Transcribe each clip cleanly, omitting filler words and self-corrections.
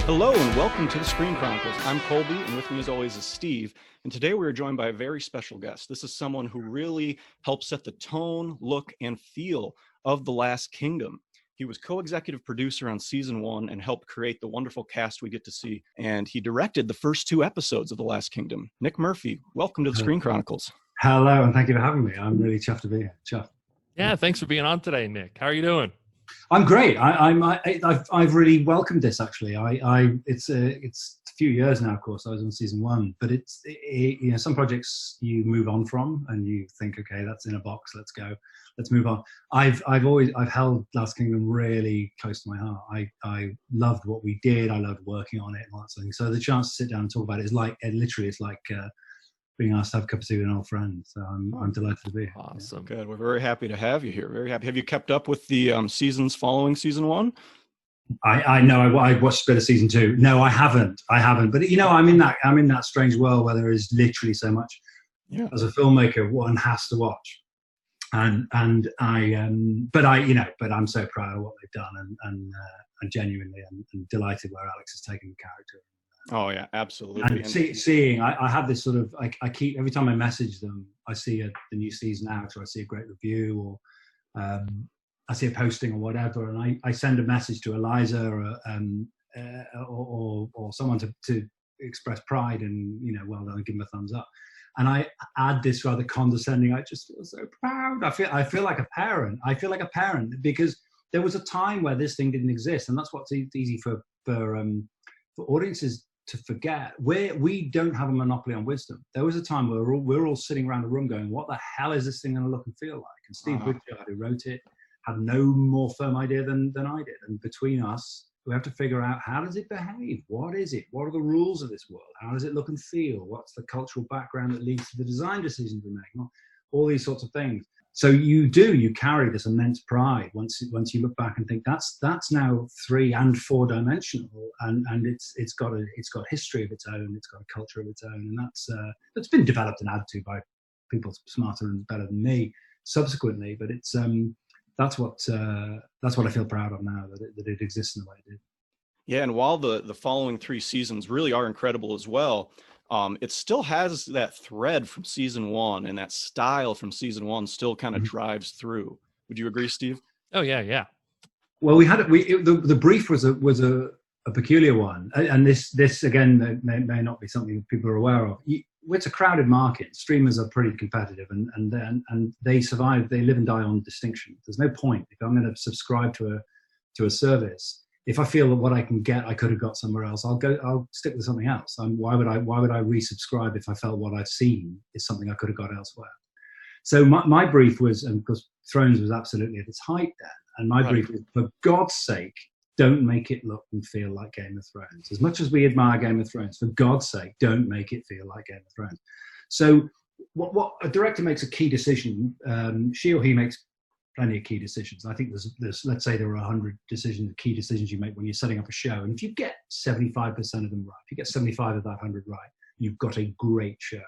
Hello and welcome to the Screen Chronicles. I'm Colby, and with me as always is Steve. And today we are joined by a very special guest. This is someone who really helped set the tone, look, and feel of The Last Kingdom. He was co-executive producer on season 1 and helped create the wonderful cast we get to see. And he directed the first 2 episodes of The Last Kingdom. Nick Murphy, welcome to the Screen Chronicles. Hello, and thank you for having me. I'm really chuffed to be here. Chuffed. Yeah, thanks for being on today, Nick. How are you doing? I'm great. I've really welcomed this. Actually, it's a few years now. Of course, I was on season 1, but some projects you move on from, and you think, okay, that's in a box. Let's go. Let's move on. I've held Last Kingdom really close to my heart. I loved what we did. I loved working on it and all that sort of thing. So the chance to sit down and talk about it is like being asked to have a cup of tea with an old friend. So I'm delighted to be here. Awesome. Good. We're very happy to have you here. Very happy. Have you kept up with the seasons following season 1? I know. I watched a bit of season 2. No, I haven't. But I'm in that strange world where there is literally so much. Yeah. As a filmmaker, one has to watch, but I'm so proud of what they've done, and genuinely and delighted where Alex has taken the character. Oh yeah, absolutely. And seeing, I have this sort of, I keep, every time I message them, I see the new season out, or I see a great review, or I see a posting or whatever, and I send a message to Eliza or someone to express pride and, well done, and give them a thumbs up. And I add this rather condescending, I just feel so proud. I feel like a parent. I feel like a parent because there was a time where this thing didn't exist, and that's what's easy for audiences to forget. We don't have a monopoly on wisdom. There was a time where we're all sitting around a room going, what the hell is this thing going to look and feel like? And Steve Witchard, who wrote it, had no more firm idea than I did. And between us, we have to figure out, how does it behave? What is it? What are the rules of this world? How does it look and feel? What's the cultural background that leads to the design decisions we make? All these sorts of things. So you carry this immense pride once you look back and think that's now 3 and 4 dimensional, and it's got history of its own, it's got a culture of its own, and that's been developed and added to by people smarter and better than me subsequently. But it's that's what I feel proud of now, that it exists in the way it did. Yeah, and while the following 3 seasons really are incredible as well, it still has that thread from season 1, and that style from season 1 still kind of drives through. Would you agree, Steve? Oh yeah. Well, the brief was a peculiar one, and this again may not be something that people are aware of. It's a crowded market. Streamers are pretty competitive, and they survive. They live and die on distinction. There's no point if I'm going to subscribe to a service. If I feel that what I can get, I could have got somewhere else, I'll stick with something else. Why would I resubscribe if I felt what I've seen is something I could have got elsewhere? So my brief was, and because Thrones was absolutely at its height then, and my brief was, for God's sake, don't make it look and feel like Game of Thrones. As much as we admire Game of Thrones, for God's sake, don't make it feel like Game of Thrones. So what a director makes a key decision, she or he makes plenty of key decisions. I think there's let's say there are 100 key decisions you make when you're setting up a show. And if you get 75% of them right, if you get 75 of that 100 right, you've got a great show.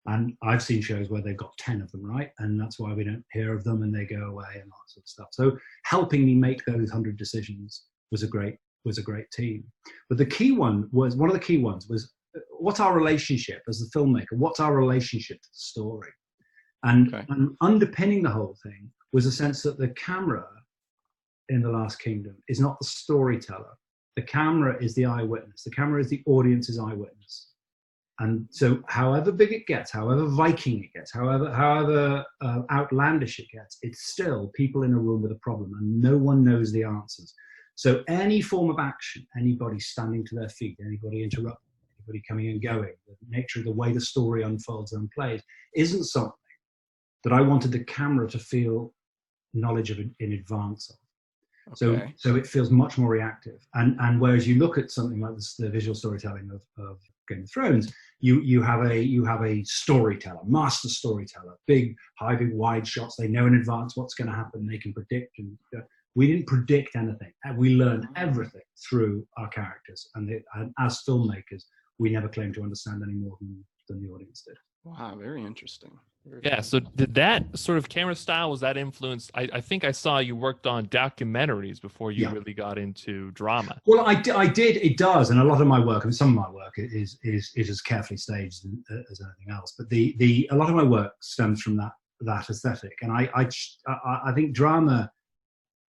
And I've seen shows where they've got 10 of them right, and that's why we don't hear of them and they go away and all that sort of stuff. So helping me make those 100 decisions was a great team. But one of the key ones was, what's our relationship as the filmmaker? What's our relationship to the story? And underpinning the whole thing was a sense that the camera in The Last Kingdom is not the storyteller. The camera is the eyewitness. The camera is the audience's eyewitness. And so however big it gets, however Viking it gets, however outlandish it gets, it's still people in a room with a problem, and no one knows the answers. So any form of action, anybody standing to their feet, anybody interrupting, anybody coming and going, the nature of the way the story unfolds and plays, isn't something that I wanted the camera to feel knowledge of in advance of. Okay. So it feels much more reactive. And whereas you look at something like the visual storytelling of Game of Thrones, you have a storyteller, master storyteller, big wide shots. They know in advance what's going to happen. They can predict. And we didn't predict anything. We learned everything through our characters. And as filmmakers, we never claimed to understand any more than the audience did. Wow, very interesting. Yeah. So did that sort of camera style, was that influenced? I think I saw you worked on documentaries before you Yeah. really got into drama. Well, I did. It does, and a lot of my work, and some of my work is as carefully staged as anything else. But a lot of my work stems from that aesthetic, and I think drama.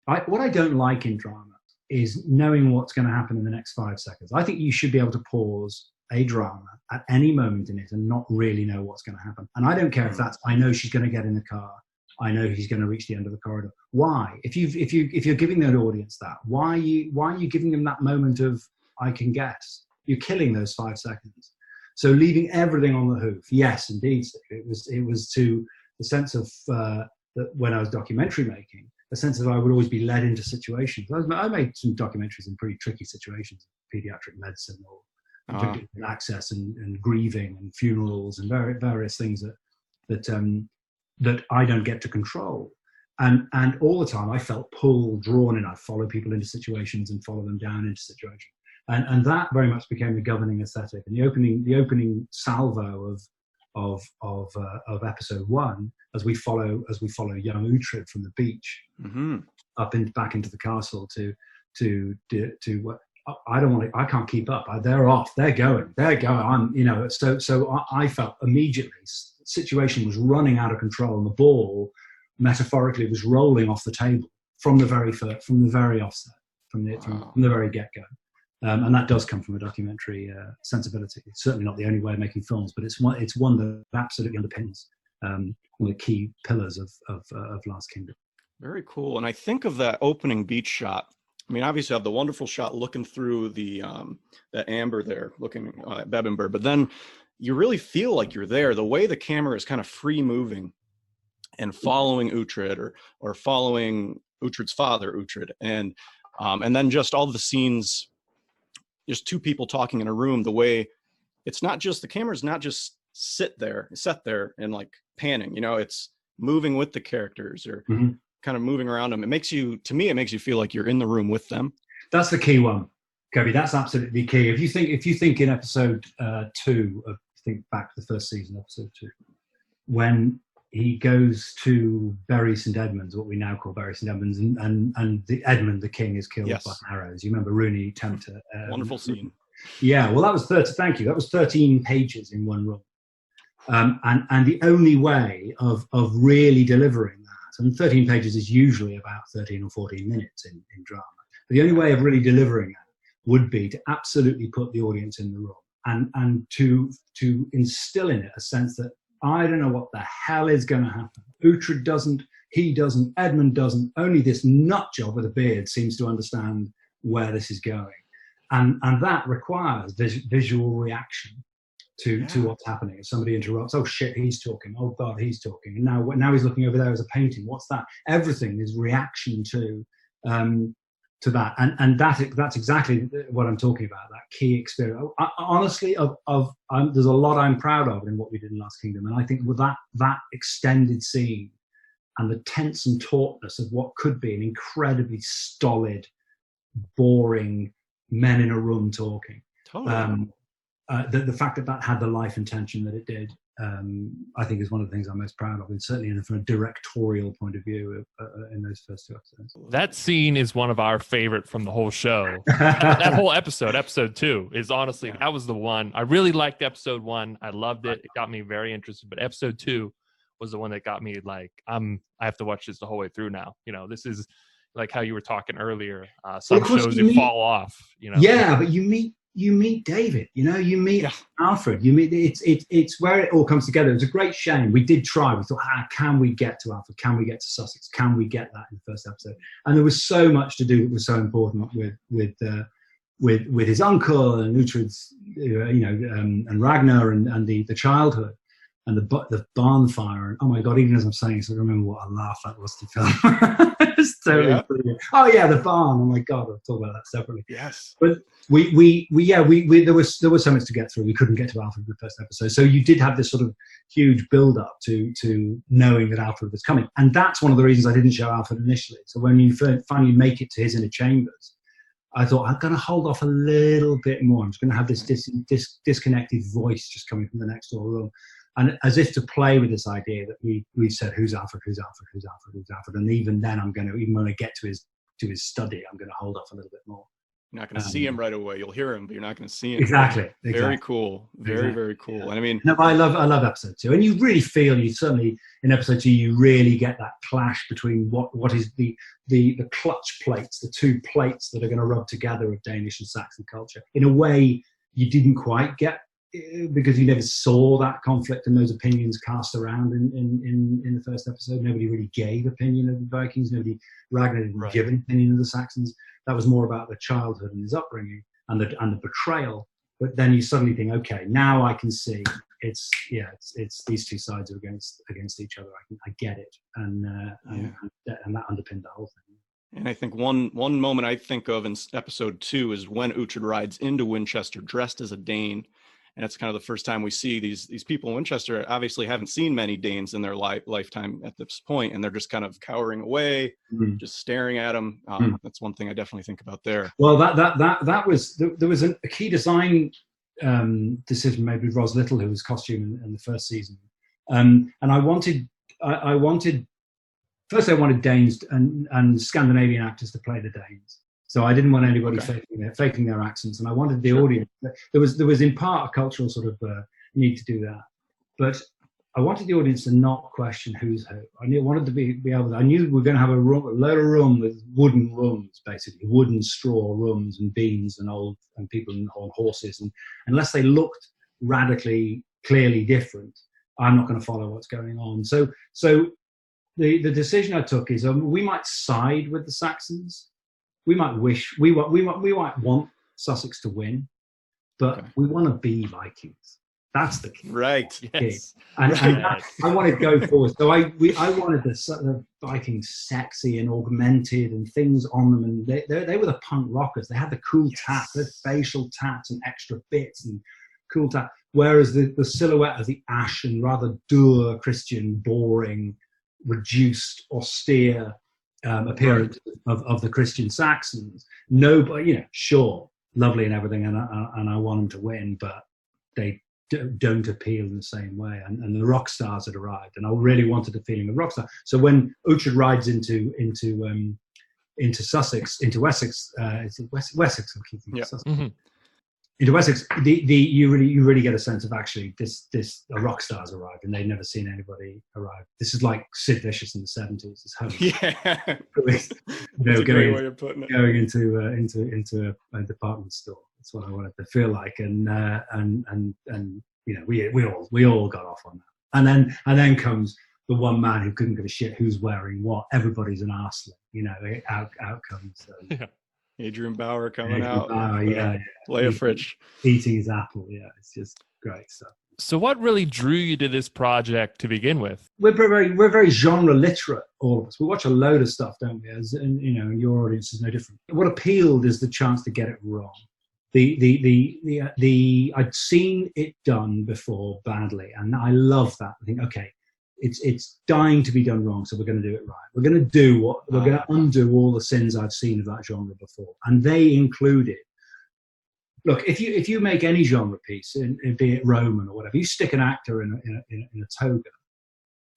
What I don't like in drama is knowing what's going to happen in the next 5 seconds. I think you should be able to pause a drama at any moment in it and not really know what's going to happen. And I don't care if that's, I know she's going to get in the car, I know he's going to reach the end of the corridor. Why? If you're giving the audience that, why are you giving them that moment of I can guess? You're killing those 5 seconds. So leaving everything on the hoof. Yes, indeed, it was to the sense of that when I was documentary making, a sense of I would always be led into situations. I made some documentaries in pretty tricky situations, pediatric medicine or access and grieving and funerals and various things that I don't get to control. And all the time I felt pulled, drawn in. I'd follow people into situations and follow them down into situations. And that very much became the governing aesthetic. And the opening salvo of episode 1, as we follow young Uhtred from the beach back into the castle to I can't keep up. They're off. They're going. So I felt immediately the situation was running out of control, and the ball, metaphorically, was rolling off the table from the very offset, from the very get-go. And that does come from a documentary sensibility. It's certainly not the only way of making films, but it's one that absolutely underpins one of the key pillars of Last Kingdom. Very cool. And I think of that opening beach shot. I mean, obviously, I have the wonderful shot looking through the amber there, looking at Bebbanburg, but then you really feel like you're there. The way the camera is kind of free moving and following Uhtred or following Uhtred's father, Uhtred, and then just all the scenes, just two people talking in a room. The way it's not just the camera's not just set there and like panning. It's moving with the characters or kind of moving around them. It makes you feel like you're in the room with them. That's the key one, Kobe. That's absolutely key. If you think in episode 2 of think back to the first season, episode 2, when he goes to Bury St Edmunds, what we now call Bury St Edmunds, and Edmund the king is killed by arrows. You remember Rooney Tempter? Wonderful scene. Yeah, well, that was 13 pages in one room, and the only way of really delivering that, and 13 pages is usually about 13 or 14 minutes in drama. But the only way of really delivering that would be to absolutely put the audience in the room and to instill in it a sense that I don't know what the hell is going to happen. Uhtred doesn't, he doesn't, Edmund doesn't. Only this nut job with a beard seems to understand where this is going, and that requires visual reaction to what's happening. If somebody interrupts, oh shit, he's talking. Oh god, he's talking. And now he's looking over there as a painting. What's that? Everything is reaction to that, and that's exactly what I'm talking about. That key experience. Honestly, there's a lot I'm proud of in what we did in Last Kingdom, and I think with that extended scene and the tense and tautness of what could be an incredibly stolid, boring men in a room talking. Totally. The fact that had the life and tension that it did, I think is one of the things I'm most proud of, and certainly from a directorial point of view in those first 2 episodes. That scene is one of our favorite from the whole show. that whole episode 2, is honestly, that was the one. I really liked episode 1. I loved it. It got me very interested. But episode 2 was the one that got me like, I have to watch this the whole way through now. This is like how you were talking earlier. Some shows fall off. Yeah, but you meet David, you meet Alfred, you meet it's where it all comes together. It's a great shame. We did try. We thought, can we get to Alfred? Can we get to Sussex? Can we get that in the first episode? And there was so much to do that was so important with his uncle and Uhtred's, and Ragnar and the childhood and the barn fire. And oh my god, even as I'm saying, so I remember what a laugh that was to film. It's totally brilliant. Oh yeah, the barn. Oh my god, I'll talk about that separately. Yes, but we there was so much to get through. We couldn't get to Alfred in the first episode, so you did have this sort of huge build up to knowing that Alfred was coming, and that's one of the reasons I didn't show Alfred initially. So when you finally make it to his inner chambers, I thought I'm going to hold off a little bit more. I'm just going to have this disconnected voice just coming from the next door room. And as if to play with this idea that we said, who's Alfred, and even then even when I get to his study, I'm going to hold off a little bit more. You're not going to see him right away. You'll hear him, but you're not going to see him. Exactly. Very cool. Very cool. Yeah. And I mean, no, I love episode 2, and you really feel, you certainly in episode 2, you really get that clash between what is the clutch plates, the two plates that are going to rub together of Danish and Saxon culture in a way you didn't quite get, because you never saw that conflict and those opinions cast around in the first episode. Nobody really gave opinion of the Vikings. Ragnar didn't give an opinion of the Saxons. That was more about the childhood and his upbringing and the betrayal. But then you suddenly think, okay, now I can see it's these two sides are against each other. I get it, and that underpinned the whole thing. And I think one moment I think of in episode 2 is when Uhtred rides into Winchester dressed as a Dane. And it's kind of the first time we see these people in Winchester obviously haven't seen many Danes in their lifetime at this point, and they're just kind of cowering away, just staring at them. That's one thing I definitely think about there. Well, that was there was a key design decision made with Ros Little, who was costume in the first season, and I wanted Danes and Scandinavian actors to play the Danes. So I didn't want anybody faking their accents, and I wanted the audience. There was in part a cultural sort of need to do that, but I wanted the audience to not question who's who. I wanted to be able to. I knew we were going to have a load of room with wooden rooms, basically wooden straw rooms and beams and people on horses, and unless they looked radically clearly different, I'm not going to follow what's going on. So the decision I took is we might side with the Saxons. We might want Sussex to win, but we want to be Vikings. That's the key. Right. Yes. And I want to go forward. So I wanted the Vikings sexy and augmented and things on them, and they were the punk rockers. They had the cool tat, the facial tats and extra bits and cool tat. Whereas the silhouette of the ashen, rather dour, Christian, boring, reduced, austere appearance of the Christian Saxons. Nobody, sure, lovely and everything, and I want them to win, but they don't appeal in the same way. And the rock stars had arrived, and I really wanted the feeling of rock star. So when Uhtred rides into Sussex, into Wessex, Wessex, I'm keeping Sussex. Mm-hmm. Into Wessex, you really get a sense of actually this a rock star's arrived, and they've never seen anybody arrive. This is like Sid Vicious in the 70s. It's home. Yeah, going into a department store. That's what I wanted to feel like, and we all got off on that. And then comes the one man who couldn't give a shit who's wearing what. Everybody's an arsehole. Out comes. Adrian Bauer coming out. Leia Fritsch eating his apple. Yeah, it's just great stuff. So what really drew you to this project to begin with? We're very genre literate, all of us. We watch a load of stuff, don't we? And your audience is no different. What appealed is the chance to get it wrong. I'd seen it done before badly, and I love that. I think, okay, it's dying to be done wrong, so we're going to do it right. We're going to undo all the sins I've seen of that genre before, and they included. Look, if you make any genre piece, be it Roman or whatever, you stick an actor in a toga,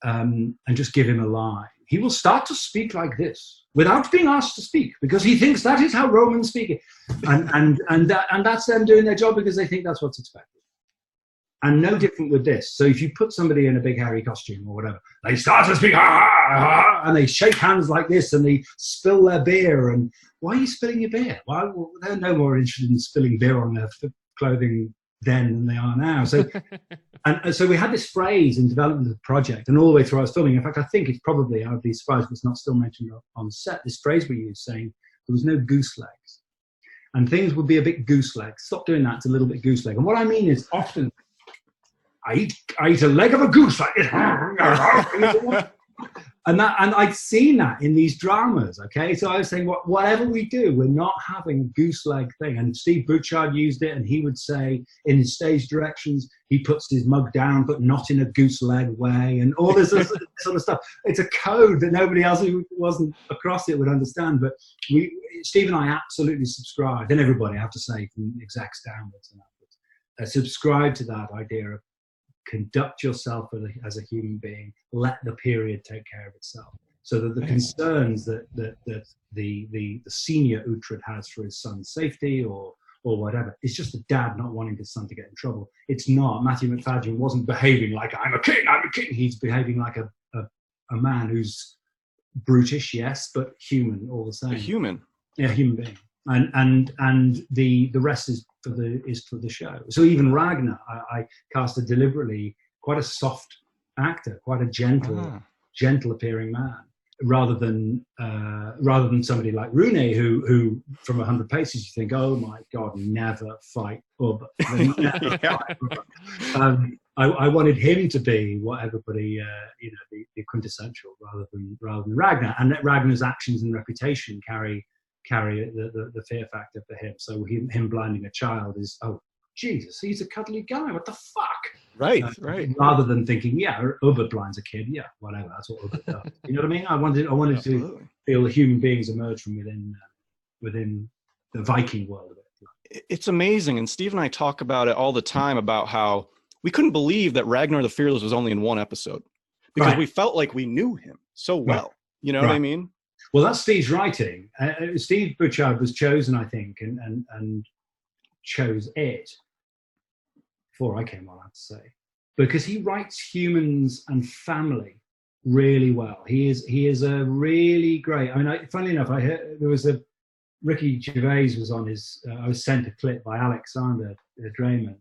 and just give him a line, he will start to speak like this without being asked to speak, because he thinks that is how Romans speak it, and that's them doing their job because they think that's what's expected. And no different with this. So if you put somebody in a big hairy costume or whatever, they start to speak, and they shake hands like this, and they spill their beer. And why are you spilling your beer? Why? They're no more interested in spilling beer on their clothing then than they are now. So, and so we had this phrase in development of the project, and all the way through I was filming. In fact, I think it's probably, I'd be surprised if it's not still mentioned on set. This phrase we used saying there was no goose legs, and things would be a bit goose legs. Stop doing that. It's a little bit goose leg. And what I mean is often. I eat a leg of a goose like this. and I'd seen that in these dramas, okay? So I was saying, whatever we do, we're not having a goose leg thing. And Steve Butchard used it, and he would say in his stage directions, he puts his mug down, but not in a goose leg way, and all this sort of stuff. It's a code that nobody else who wasn't across it would understand. But Steve and I absolutely subscribed, and everybody, I have to say, from execs downwards and upwards, subscribed to that idea of conduct yourself as a human being, let the period take care of itself. So that the concerns that the senior Uhtred has for his son's safety or whatever, it's just the dad not wanting his son to get in trouble. It's not. Matthew McFadden wasn't behaving like, I'm a king. He's behaving like a man who's brutish, yes, but human all the same. A human. Yeah, human being. And the rest is for the show. So even Ragnar, I casted deliberately quite a soft actor, quite a gentle appearing man, rather than somebody like Rune, who from 100 paces you think, oh my God, never fight Ubba. I wanted him to be what everybody, the quintessential, rather than Ragnar, and let Ragnar's actions and reputation carry the fear factor for him. So him blinding a child is, oh Jesus, he's a cuddly guy. What the fuck? Right. Rather than thinking, yeah, Ubba blinds a kid. Yeah, whatever. That's what Ubba does. You know what I mean? I wanted to feel the human beings emerge from within the Viking world of it. It's amazing, and Steve and I talk about it all the time about how we couldn't believe that Ragnar the Fearless was only in one episode because we felt like we knew him so well. Right. You know what I mean? Well, that's Steve's writing. Steve Butchard was chosen, I think, and chose it before I came on, I have to say, because he writes humans and family really well. He is a really great. I mean, funnily enough, I heard there was Ricky Gervais was on his. I was sent a clip by Alexander Drayman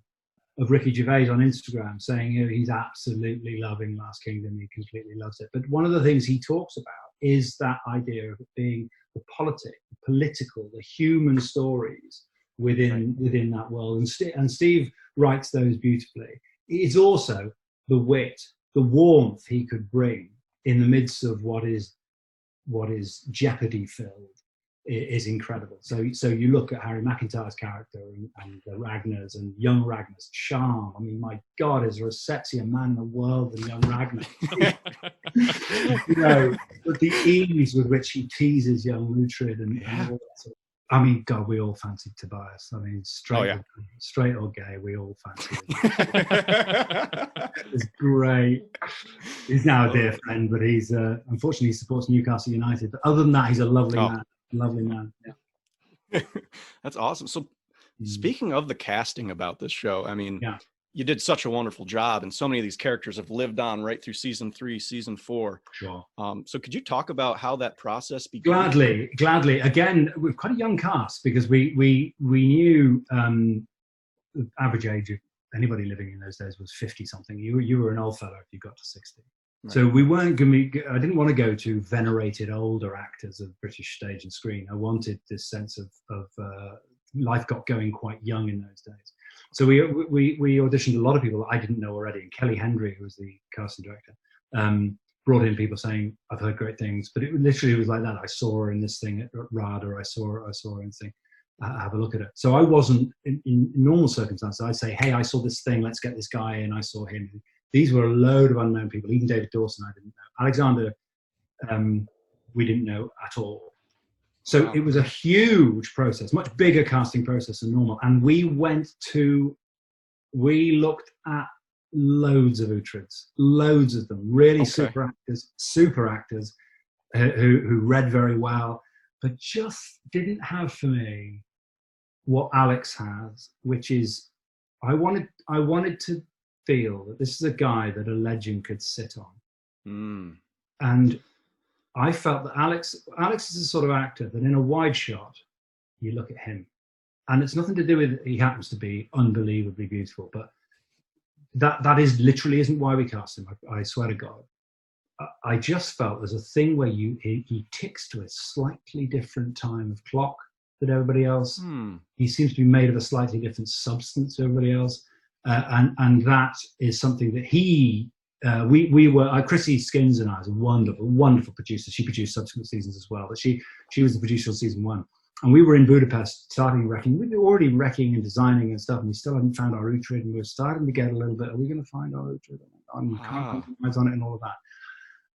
of Ricky Gervais on Instagram saying he's absolutely loving Last Kingdom. He completely loves it. But one of the things he talks about is that idea of it being the political, the human stories within that world. And Steve writes those beautifully. It's also the wit, the warmth he could bring in the midst of what is jeopardy filled is incredible. So you look at Harry McIntyre's character and Ragnar's and young Ragnar's charm. I mean, my God, is there a sexier man in the world than young Ragnar? But the ease with which he teases young Uhtred and all that sort of, I mean, God, we all fancied Tobias. I mean, straight or gay, we all fancied him. It's great. He's now a dear friend, but he's unfortunately he supports Newcastle United. But other than that, he's a lovely man. Lovely man. Yeah. That's awesome. So speaking of the casting about this show, I mean, you did such a wonderful job, and so many of these characters have lived on right through season 3, season 4. Sure. So could you talk about how that process began? Gladly. Again, we've quite a young cast because we knew the average age of anybody living in those days was 50 something. You were an old fellow if you got to 60. Right. So we weren't going to. I didn't want to go to venerated older actors of British stage and screen. I wanted this sense of life got going quite young in those days. So we auditioned a lot of people that I didn't know already. And Kelly Hendry, who was the casting director, brought in people saying, "I've heard great things," but it literally was like that. I saw her in this thing at RAD, or I saw her in this thing. Have a look at it. So I wasn't in normal circumstances. I'd say, "Hey, I saw this thing. Let's get this guy in." I saw him. These were a load of unknown people. Even David Dawson, I didn't know. Alexander, we didn't know at all. So it was a huge process, much bigger casting process than normal. And we looked at loads of Uhtred's, loads of them, really super actors who read very well, but just didn't have for me what Alex has, which is I wanted to feel that this is a guy that a legend could sit on. And I felt that Alex is the sort of actor that in a wide shot, you look at him, and it's nothing to do with he happens to be unbelievably beautiful, but that is literally isn't why we cast him. I swear to God. I just felt there's a thing where he ticks to a slightly different time of clock than everybody else. He seems to be made of a slightly different substance to everybody else. And that is something that we were, Chrissy Skins and I was a wonderful producer. She produced subsequent seasons as well, but she was the producer of season 1. And we were in Budapest starting wrecking. We were already wrecking and designing and stuff, and we still hadn't found our Uhtred, and we were starting to get a little bit, are we going to find our Uhtred? We can't compromise on it and all of that.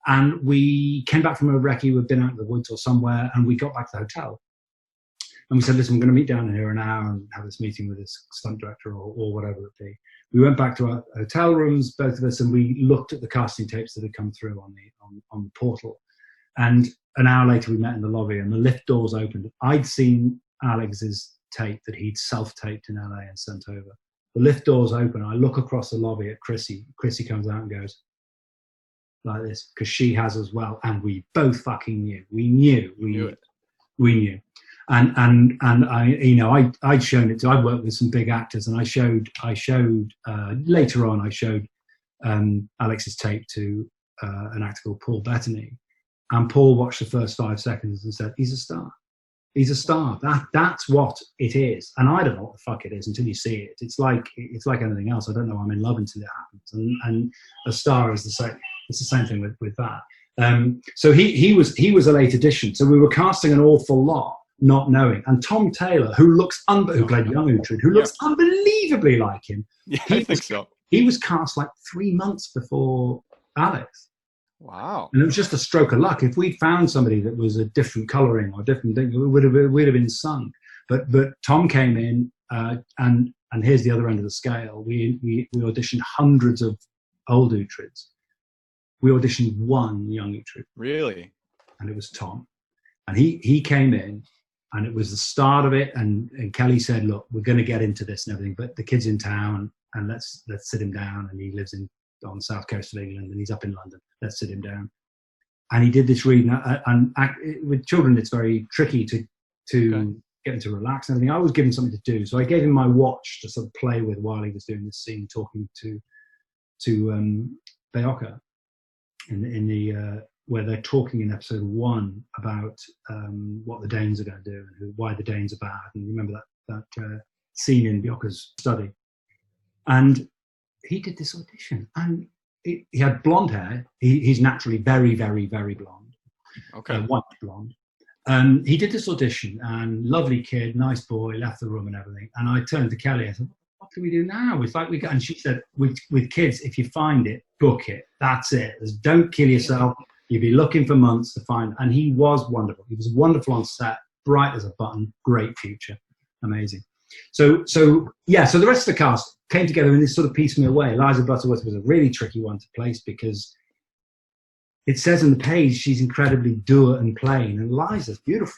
And we came back from a recce, we'd been out in the woods or somewhere, and we got back to the hotel. And we said, listen, we're going to meet down here an hour and have this meeting with this stunt director or whatever it be. We went back to our hotel rooms, both of us, and we looked at the casting tapes that had come through on the portal. And an hour later, we met in the lobby, and the lift doors opened. I'd seen Alex's tape that he'd self-taped in LA and sent over. The lift doors open. I look across the lobby at Chrissy. Chrissy comes out and goes like this, because she has as well. And we both fucking knew. We knew. We knew. And I'd shown it to, I'd worked with some big actors, and I showed later on, I showed Alex's tape to an actor called Paul Bettany. And Paul watched the first 5 seconds and said, he's a star. He's a star. That's what it is. And I don't know what the fuck it is until you see it. It's like anything else. I don't know I'm in love until it happens. And a star is the same. It's the same thing with that. So he was a late addition. So we were casting an awful lot, not knowing. And Tom Taylor, who played young Uhtred, who looks unbelievably like him. Yeah, I think so. He was cast like 3 months before Alex. Wow. And it was just a stroke of luck. If we'd found somebody that was a different colouring or different thing, we'd have been sunk. But Tom came in, and here's the other end of the scale. We auditioned hundreds of old Uhtreds. We auditioned one young Uhtred. Really? And it was Tom. And he came in, and it was the start of it. And Kelly said, look, we're going to get into this and everything, but the kid's in town, and let's sit him down. And he lives on the south coast of England, and he's up in London. Let's sit him down. And he did this reading, and with children, it's very tricky to get him to relax and everything. I was giving something to do, so I gave him my watch to sort of play with while he was doing this scene, talking to Beocca in the where they're talking in episode 1 about what the Danes are going to do and why the Danes are bad. And you remember that scene in Beocca's study, and he did this audition, and he had blonde hair. He's naturally very, very, very blonde. Okay. White blonde. He did this audition, and lovely kid, nice boy, left the room and everything. And I turned to Kelly, I said, what do we do now? It's like and she said, with kids, if you find it, book it. That's it. Don't kill yourself. You'll be looking for months to find. And he was wonderful. He was wonderful on set, bright as a button, great future. Amazing. So the rest of the cast came together in this sort of piecemeal way. Eliza Butterworth was a really tricky one to place, because it says in the page she's incredibly dour and plain, and Eliza's beautiful.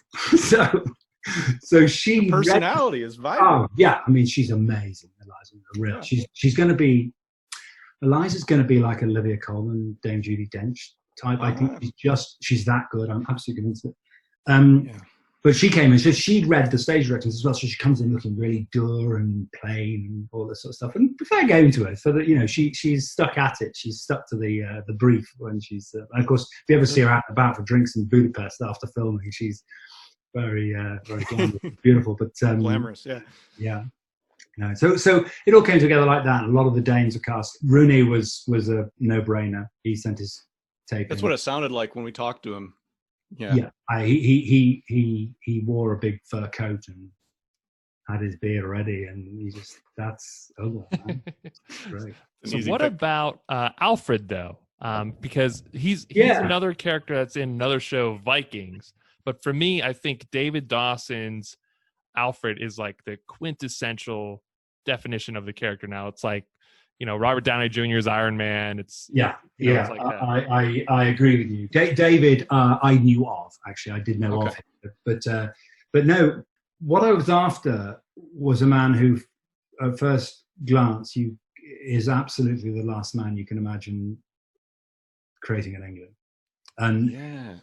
so she Her personality is vibrant. Oh yeah, I mean, she's amazing. Eliza, she's going to be. Eliza's going to be like Olivia Colman, Dame Judi Dench type. I think she's that good. I'm absolutely convinced of it. But she came in, so she'd read the stage directions as well, so she comes in looking really dour and plain and all this sort of stuff. And fair game to her, for that, she's stuck at it. She's stuck to the brief when she's. And of course, if you ever see her out and about for drinks in Budapest after filming, she's very, very glamorous, beautiful, but glamorous, yeah. Yeah. No, so it all came together like that. A lot of the Danes were cast. Rooney was a no-brainer. He sent his tape. That's what it sounded like when we talked to him. Yeah. He wore a big fur coat and had his beer ready, and that's great. So what about Alfred though? Because he's another character that's in another show, Vikings. But for me, I think David Dawson's Alfred is like the quintessential definition of the character. Now it's like, Robert Downey Jr.'s Iron Man. It's like that. I agree with you. David, I knew of, actually. I did know of him, but no. What I was after was a man who, at first glance, is absolutely the last man you can imagine creating in England. And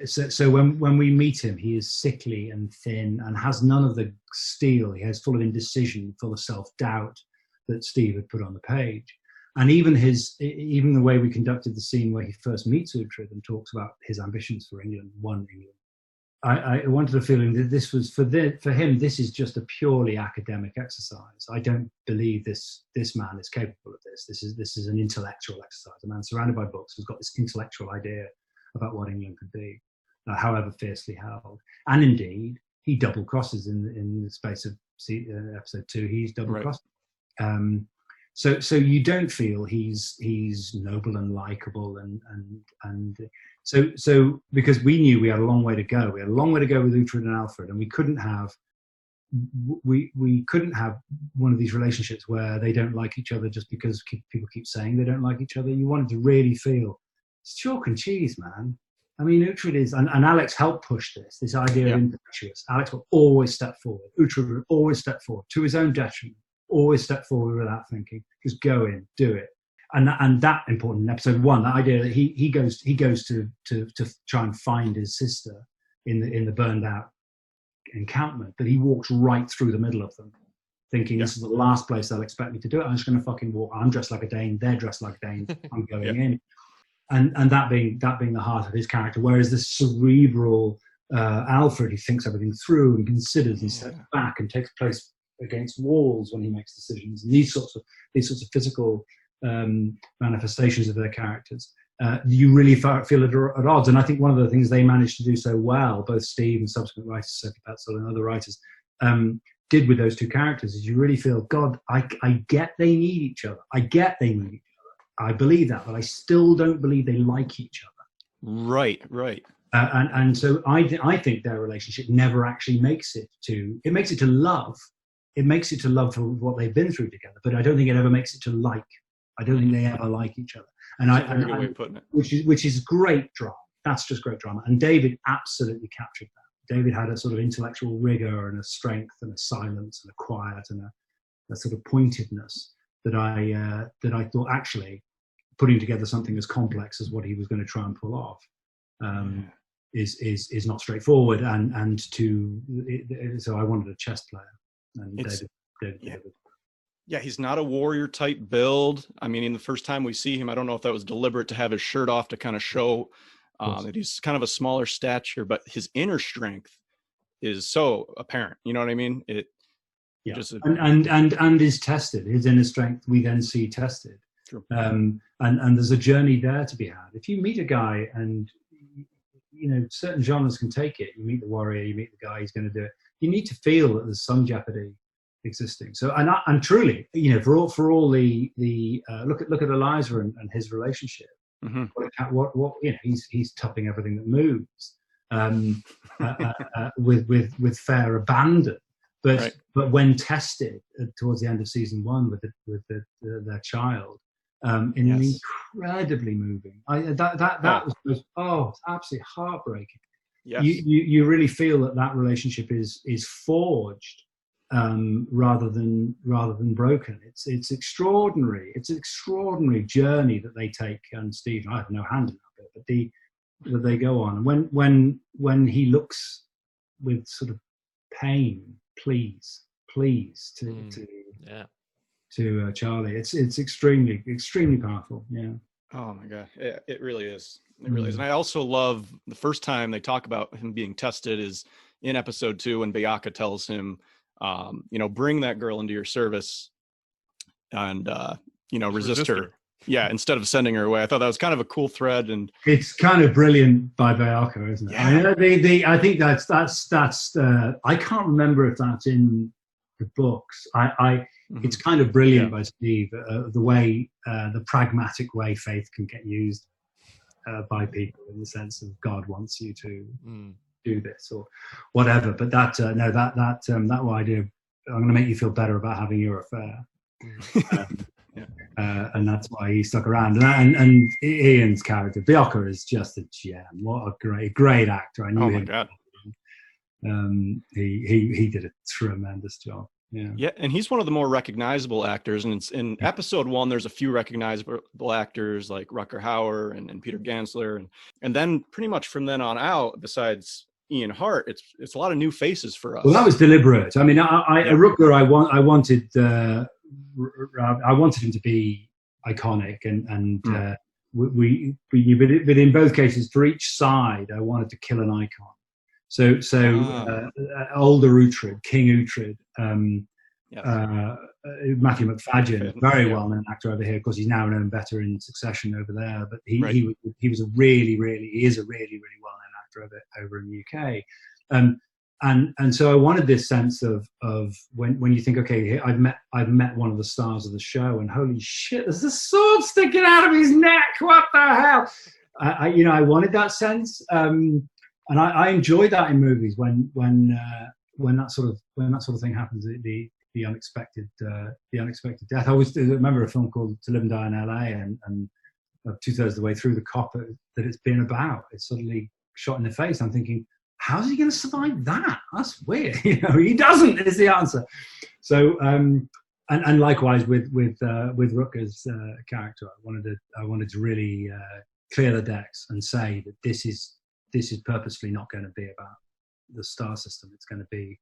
so when we meet him, he is sickly and thin and has none of the steel. He is full of indecision, full of self-doubt that Steve had put on the page. And even the way we conducted the scene where he first meets Uhtred and talks about his ambitions for England, one England. I wanted a feeling that this was for him. This is just a purely academic exercise. I don't believe this man is capable of this. This is an intellectual exercise. A man surrounded by books who's got this intellectual idea about what England could be, however fiercely held. And indeed, he double crosses in the space of episode 2. He's double crossed. So you don't feel he's noble and likable, and so because we knew we had a long way to go. We had a long way to go with Uhtred and Alfred, and we couldn't have one of these relationships where they don't like each other just because people keep saying they don't like each other. You wanted to really feel it's chalk and cheese, man. I mean, Uhtred is, and Alex helped push this idea of impetuous. Alex will always step forward. Uhtred will always step forward to his own detriment. Always step forward without thinking. Just go in, do it. And that important in episode 1, that idea that he goes to try and find his sister in the burned out encampment, but he walks right through the middle of them, thinking this is the last place they'll expect me to do it. I'm just going to fucking walk. I'm dressed like a Dane. They're dressed like Danes. I'm going in. And that being the heart of his character, whereas this cerebral Alfred, he thinks everything through and considers and steps back and takes place against walls when he makes decisions, and these sorts of physical manifestations of their characters, you really feel at odds. And I think one of the things they managed to do so well, both Steve and subsequent writers, Sophie Petzold and other writers, did with those two characters, is you really feel, God, I get they need each other. I get they need each other. I believe that, but I still don't believe they like each other. Right. And so I think their relationship never actually makes it to love. It makes it to love for what they've been through together, but I don't think it ever makes it to like. I don't think they ever like each other. And That's a very good way of putting it. Which is great drama. That's just great drama. And David absolutely captured that. David had a sort of intellectual rigor and a strength and a silence and a quiet and a sort of pointedness that I thought actually putting together something as complex as what he was going to try and pull off is not straightforward. So I wanted a chess player. And David. Yeah, he's not a warrior type build. I mean, in the first time we see him, I don't know if that was deliberate to have his shirt off to kind of show that he's kind of a smaller stature, but his inner strength is so apparent. You know what I mean? And is tested. His inner strength we then see tested. True. And there's a journey there to be had. If you meet a guy and certain genres can take it. You meet the warrior, you meet the guy, he's going to do it. You need to feel that there's some jeopardy existing. So, and truly, for all the look at Eliza and his relationship. Mm-hmm. What he's topping everything that moves with fair abandon. But when tested towards the end of season 1 with their child, incredibly moving. That was it's absolutely heartbreaking. Yes. You really feel that relationship is forged rather than broken. It's extraordinary. It's an extraordinary journey that they take. And Steve, I have no hand in that bit, but that they go on. And when he looks with sort of pain, please to Charlie, it's extremely powerful. Yeah. Oh my God, it really is. It really is. And I also love the first time they talk about him being tested is in episode 2 when Beocca tells him, bring that girl into your service and, resist her. Yeah, instead of sending her away. I thought that was kind of a cool thread, and it's kind of brilliant by Beocca, isn't it? Yeah. I think that's I can't remember if that's in the books. It's kind of brilliant by Steve, the way the pragmatic way faith can get used by people in the sense of God wants you to do this or whatever. But that idea, I'm going to make you feel better about having your affair. And that's why he stuck around. And Ian's character, Beocca, is just a gem. What a great actor! I knew him. God. He did a tremendous job. Yeah, and he's one of the more recognizable actors. And in episode 1, there's a few recognizable actors like Rutger Hauer and Peter Gansler, and then pretty much from then on out, besides Ian Hart, it's a lot of new faces for us. Well, that was deliberate. I mean, Rutger, I wanted him to be iconic, and we but in both cases, for each side, I wanted to kill an icon. So older Uhtred, King Uhtred, Matthew Macfadyen, very well-known actor over here. Of course, he's now known better in Succession over there, but he is a really well-known actor over in the UK. and so I wanted this sense of when you think, okay, I've met one of the stars of the show, and holy shit, there's a sword sticking out of his neck. What the hell? I wanted that sense, and I enjoy that in movies when that sort of thing happens. The unexpected death. I always remember a film called To Live and Die in L.A. and 2/3 of the way through, the cop that it's been about is suddenly shot in the face. I'm thinking, how's he going to survive that? That's weird. He doesn't, is the answer. So, and likewise with Rutger's character, I wanted to really clear the decks and say that this is purposefully not going to be about the star system. It's going to be,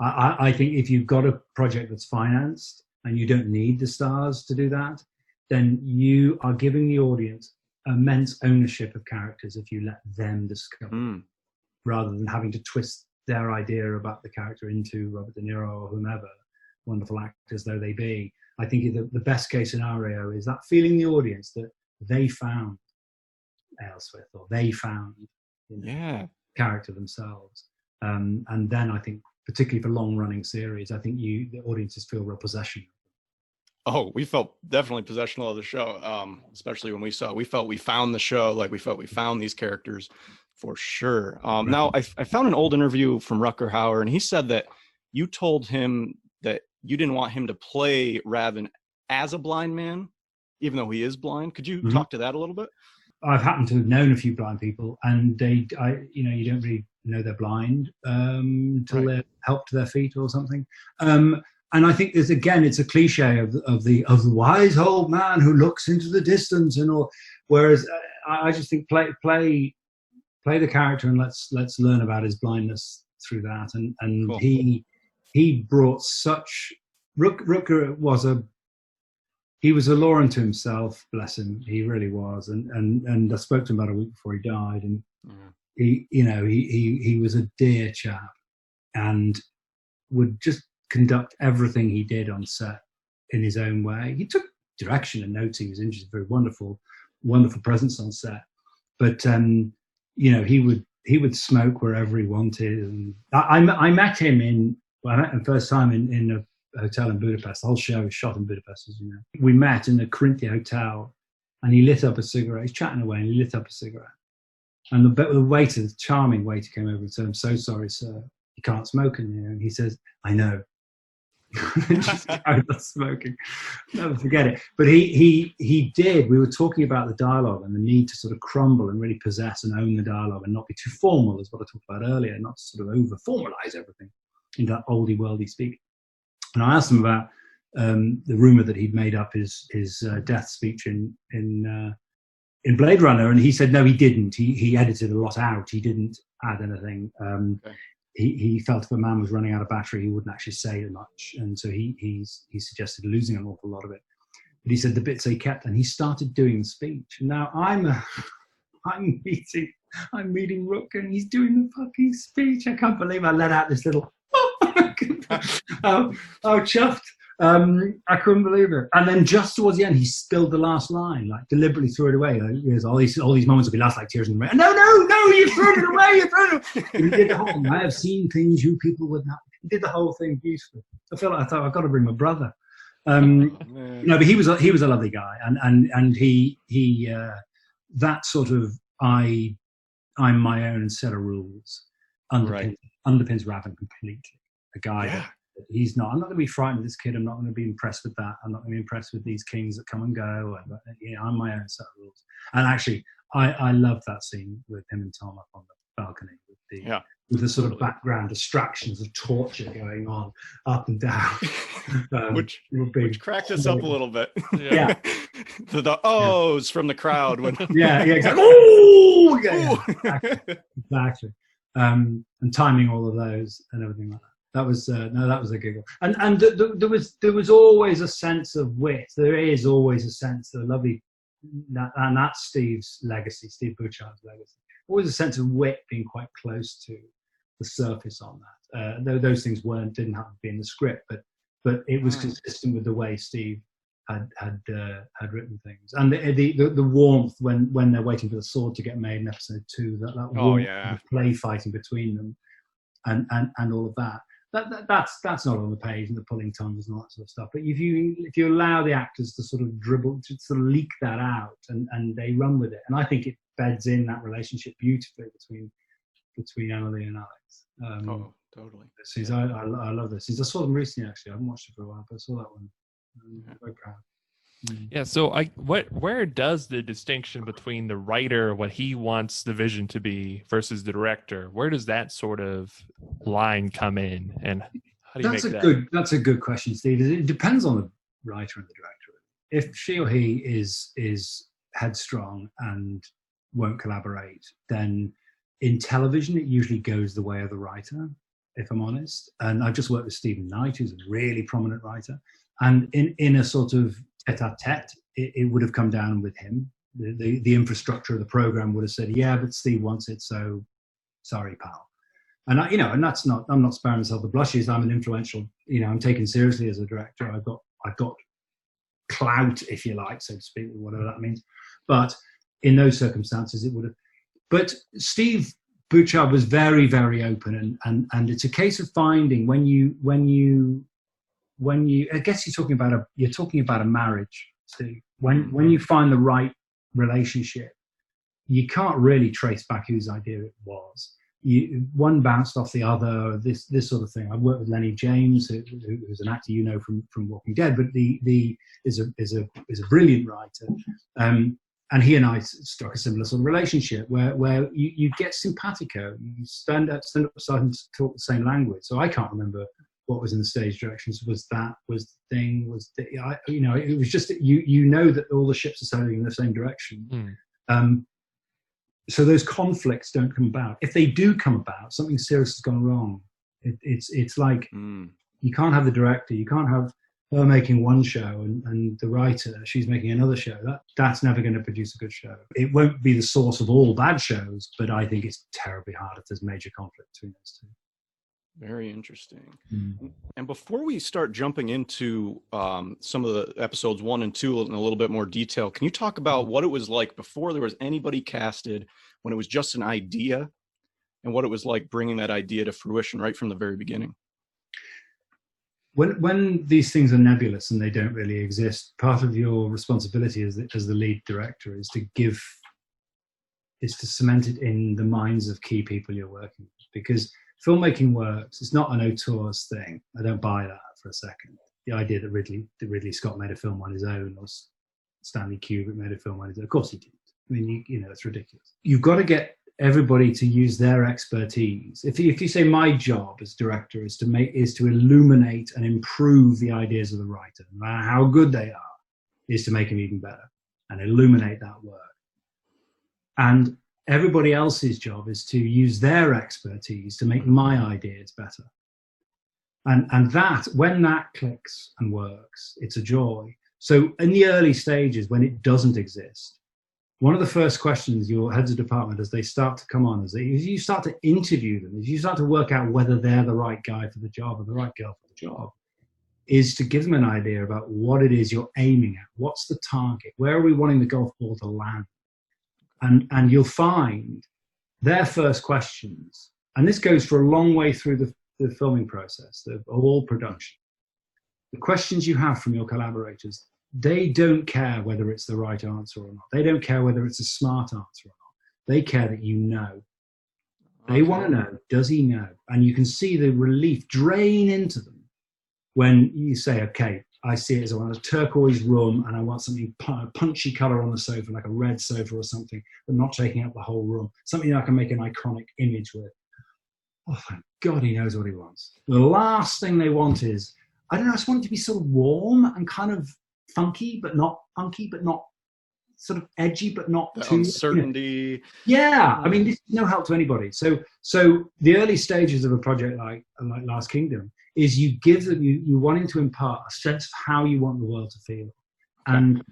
I think if you've got a project that's financed and you don't need the stars to do that, then you are giving the audience immense ownership of characters if you let them discover, rather than having to twist their idea about the character into Robert De Niro or whomever, wonderful actors though they be. I think the best case scenario is that feeling the audience that they found Aylesworth, or they found character themselves. And then I think, particularly for long-running series, I think the audiences feel real possession. Oh, we felt definitely possessional of the show, especially when we felt we found the show, like we felt we found these characters for sure. Now, I found an old interview from Rutger Hauer, and he said that you told him that you didn't want him to play Raven as a blind man, even though he is blind. Could you talk to that a little bit? I've happened to have known a few blind people, and you don't really know they're blind until they're helped to their feet or something. And I think it's a cliche of the wise old man who looks into the distance and all. Whereas I just think play the character and let's learn about his blindness through that. And cool. He brought such. Rutger was a law unto himself, bless him. He really was. And I spoke to him about a week before he died, and he was a dear chap and would just conduct everything he did on set in his own way. He took direction and notes. He was interested, very wonderful presence on set. But he would smoke wherever he wanted. And I met him the first time in a hotel in Budapest. The whole show was shot in Budapest, as you know. We met in the Corinthia Hotel, and he lit up a cigarette. He's chatting away, and he lit up a cigarette. And the waiter, the charming waiter, came over and said, "I'm so sorry, sir. You can't smoke in here." And he says, "I know." And just carried on smoking. Never forget it. But he did. We were talking about the dialogue and the need to sort of crumble and really possess and own the dialogue and not be too formal, as what I talked about earlier, not to sort of over-formalize everything in that oldie-worldy speak. And I asked him about the rumor that he'd made up his death speech in Blade Runner, and he said no, he didn't. He edited a lot out. He didn't add anything. He felt if a man was running out of battery, he wouldn't actually say much, and so he suggested losing an awful lot of it. But he said the bits he kept, and he started doing the speech. And now I'm meeting Rutger, and he's doing the fucking speech. I can't believe I let out this little oh chuffed. I couldn't believe it. And then just towards the end, he spilled the last line, like deliberately threw it away. Like, all these moments will be last like tears in the rain. No, you threw it away. You threw it. He did the whole. I have seen things you people would not. He did the whole thing beautifully. I thought I've got to bring my brother. No, but he was a lovely guy, and he that sort of I'm my own set of rules underpins Raven completely. A guy that he's not. I'm not going to be frightened of this kid. I'm not going to be impressed with that. I'm not going to be impressed with these kings that come and go. I'm my own set of rules. And actually, I love that scene with him and Tom up on the balcony with the sort of background distractions of torture going on up and down, which cracked us up a little bit. Yeah, the ohs from the crowd. When exactly. Oh, exactly. And timing all of those and everything like that. That was a giggle, and there was always a sense of wit. There is always a sense of lovely, and that's Steve's legacy, Steve Bouchard's legacy. Always a sense of wit being quite close to the surface on that. Those things didn't have to be in the script, but it was consistent with the way Steve had written things, and the warmth when they're waiting for the sword to get made in episode 2. That warmth of play fighting between them. and all of that. That's not on the page and the pulling tongues and all that sort of stuff. But if you allow the actors to sort of dribble, to sort of leak that out, and they run with it, and I think it beds in that relationship beautifully between Emily and Alex. Oh, totally. I love this. I saw them recently, actually. I haven't watched it for a while, but I saw that one. I'm very proud. Yeah. So where does the distinction between the writer, what he wants the vision to be, versus the director, where does that sort of line come in, and how do you make that? That's a good question, Steve. It depends on the writer and the director. If she or he is headstrong and won't collaborate, then in television it usually goes the way of the writer, if I'm honest. And I've just worked with Stephen Knight, who's a really prominent writer, and in a sort of tete-a-tete, it would have come down with him. The infrastructure of the program would have said, yeah, but Steve wants it, so sorry, pal. And I'm not sparing myself the blushes. I'm an influential, I'm taken seriously as a director. I've got clout, if you like, so to speak, whatever that means. But in those circumstances, it would have. But Steve Bouchard was very, very open, and it's a case of finding when you I guess you're talking about a marriage, Steve. When you find the right relationship, you can't really trace back whose idea it was. One bounced off the other. This sort of thing. I've worked with Lenny James, who's an actor from Walking Dead, but is a brilliant writer. And he and I struck a similar sort of relationship where you get simpatico. You stand up starting to talk the same language. So I can't remember what was in the stage directions. It was the thing. It was just that that all the ships are sailing in the same direction. So those conflicts don't come about. If they do come about, something serious has gone wrong. It's like you can't have the director, you can't have her making one show and the writer, she's making another show. That's never going to produce a good show. It won't be the source of all bad shows, but I think it's terribly hard if there's major conflict between those two. Very interesting. And before we start jumping into some of the episodes 1 and 2 in a little bit more detail, can you talk about what it was like before there was anybody casted, when it was just an idea, and what it was like bringing that idea to fruition right from the very beginning? When these things are nebulous and they don't really exist, part of your responsibility as the lead director is to cement it in the minds of key people you're working with, because filmmaking works. It's not an auteurs thing. I don't buy that for a second. The idea that Ridley Scott made a film on his own, or Stanley Kubrick made a film on his own. Of course he didn't. I mean, it's ridiculous. You've got to get everybody to use their expertise. If you say my job as director is to illuminate and improve the ideas of the writer, no matter how good they are, is to make them even better and illuminate that work. And everybody else's job is to use their expertise to make my ideas better. And that, when that clicks and works, it's a joy. So in the early stages, when it doesn't exist, one of the first questions your heads of department, as they start to come on, as you start to interview them, as you start to work out whether they're the right guy for the job or the right girl for the job, is to give them an idea about what it is you're aiming at. What's the target? Where are we wanting the golf ball to land? And you'll find their first questions, and this goes for a long way through the filming process of all production. The questions you have from your collaborators, they don't care whether it's the right answer or not. They don't care whether it's a smart answer or not. They care that you know. They want to know, does he know? And you can see the relief drain into them when you say, okay, I see it as I want a turquoise room and I want something punchy color on the sofa, like a red sofa or something, but not taking up the whole room. Something I can make an iconic image with. Oh, thank God he knows what he wants. The last thing they want is, I don't know, I just want it to be sort of warm and kind of funky, but not sort of edgy, but not too uncertainty. Yeah, I mean, this is no help to anybody. So the early stages of a project like Last Kingdom is you give them, you wanting to impart a sense of how you want the world to feel, and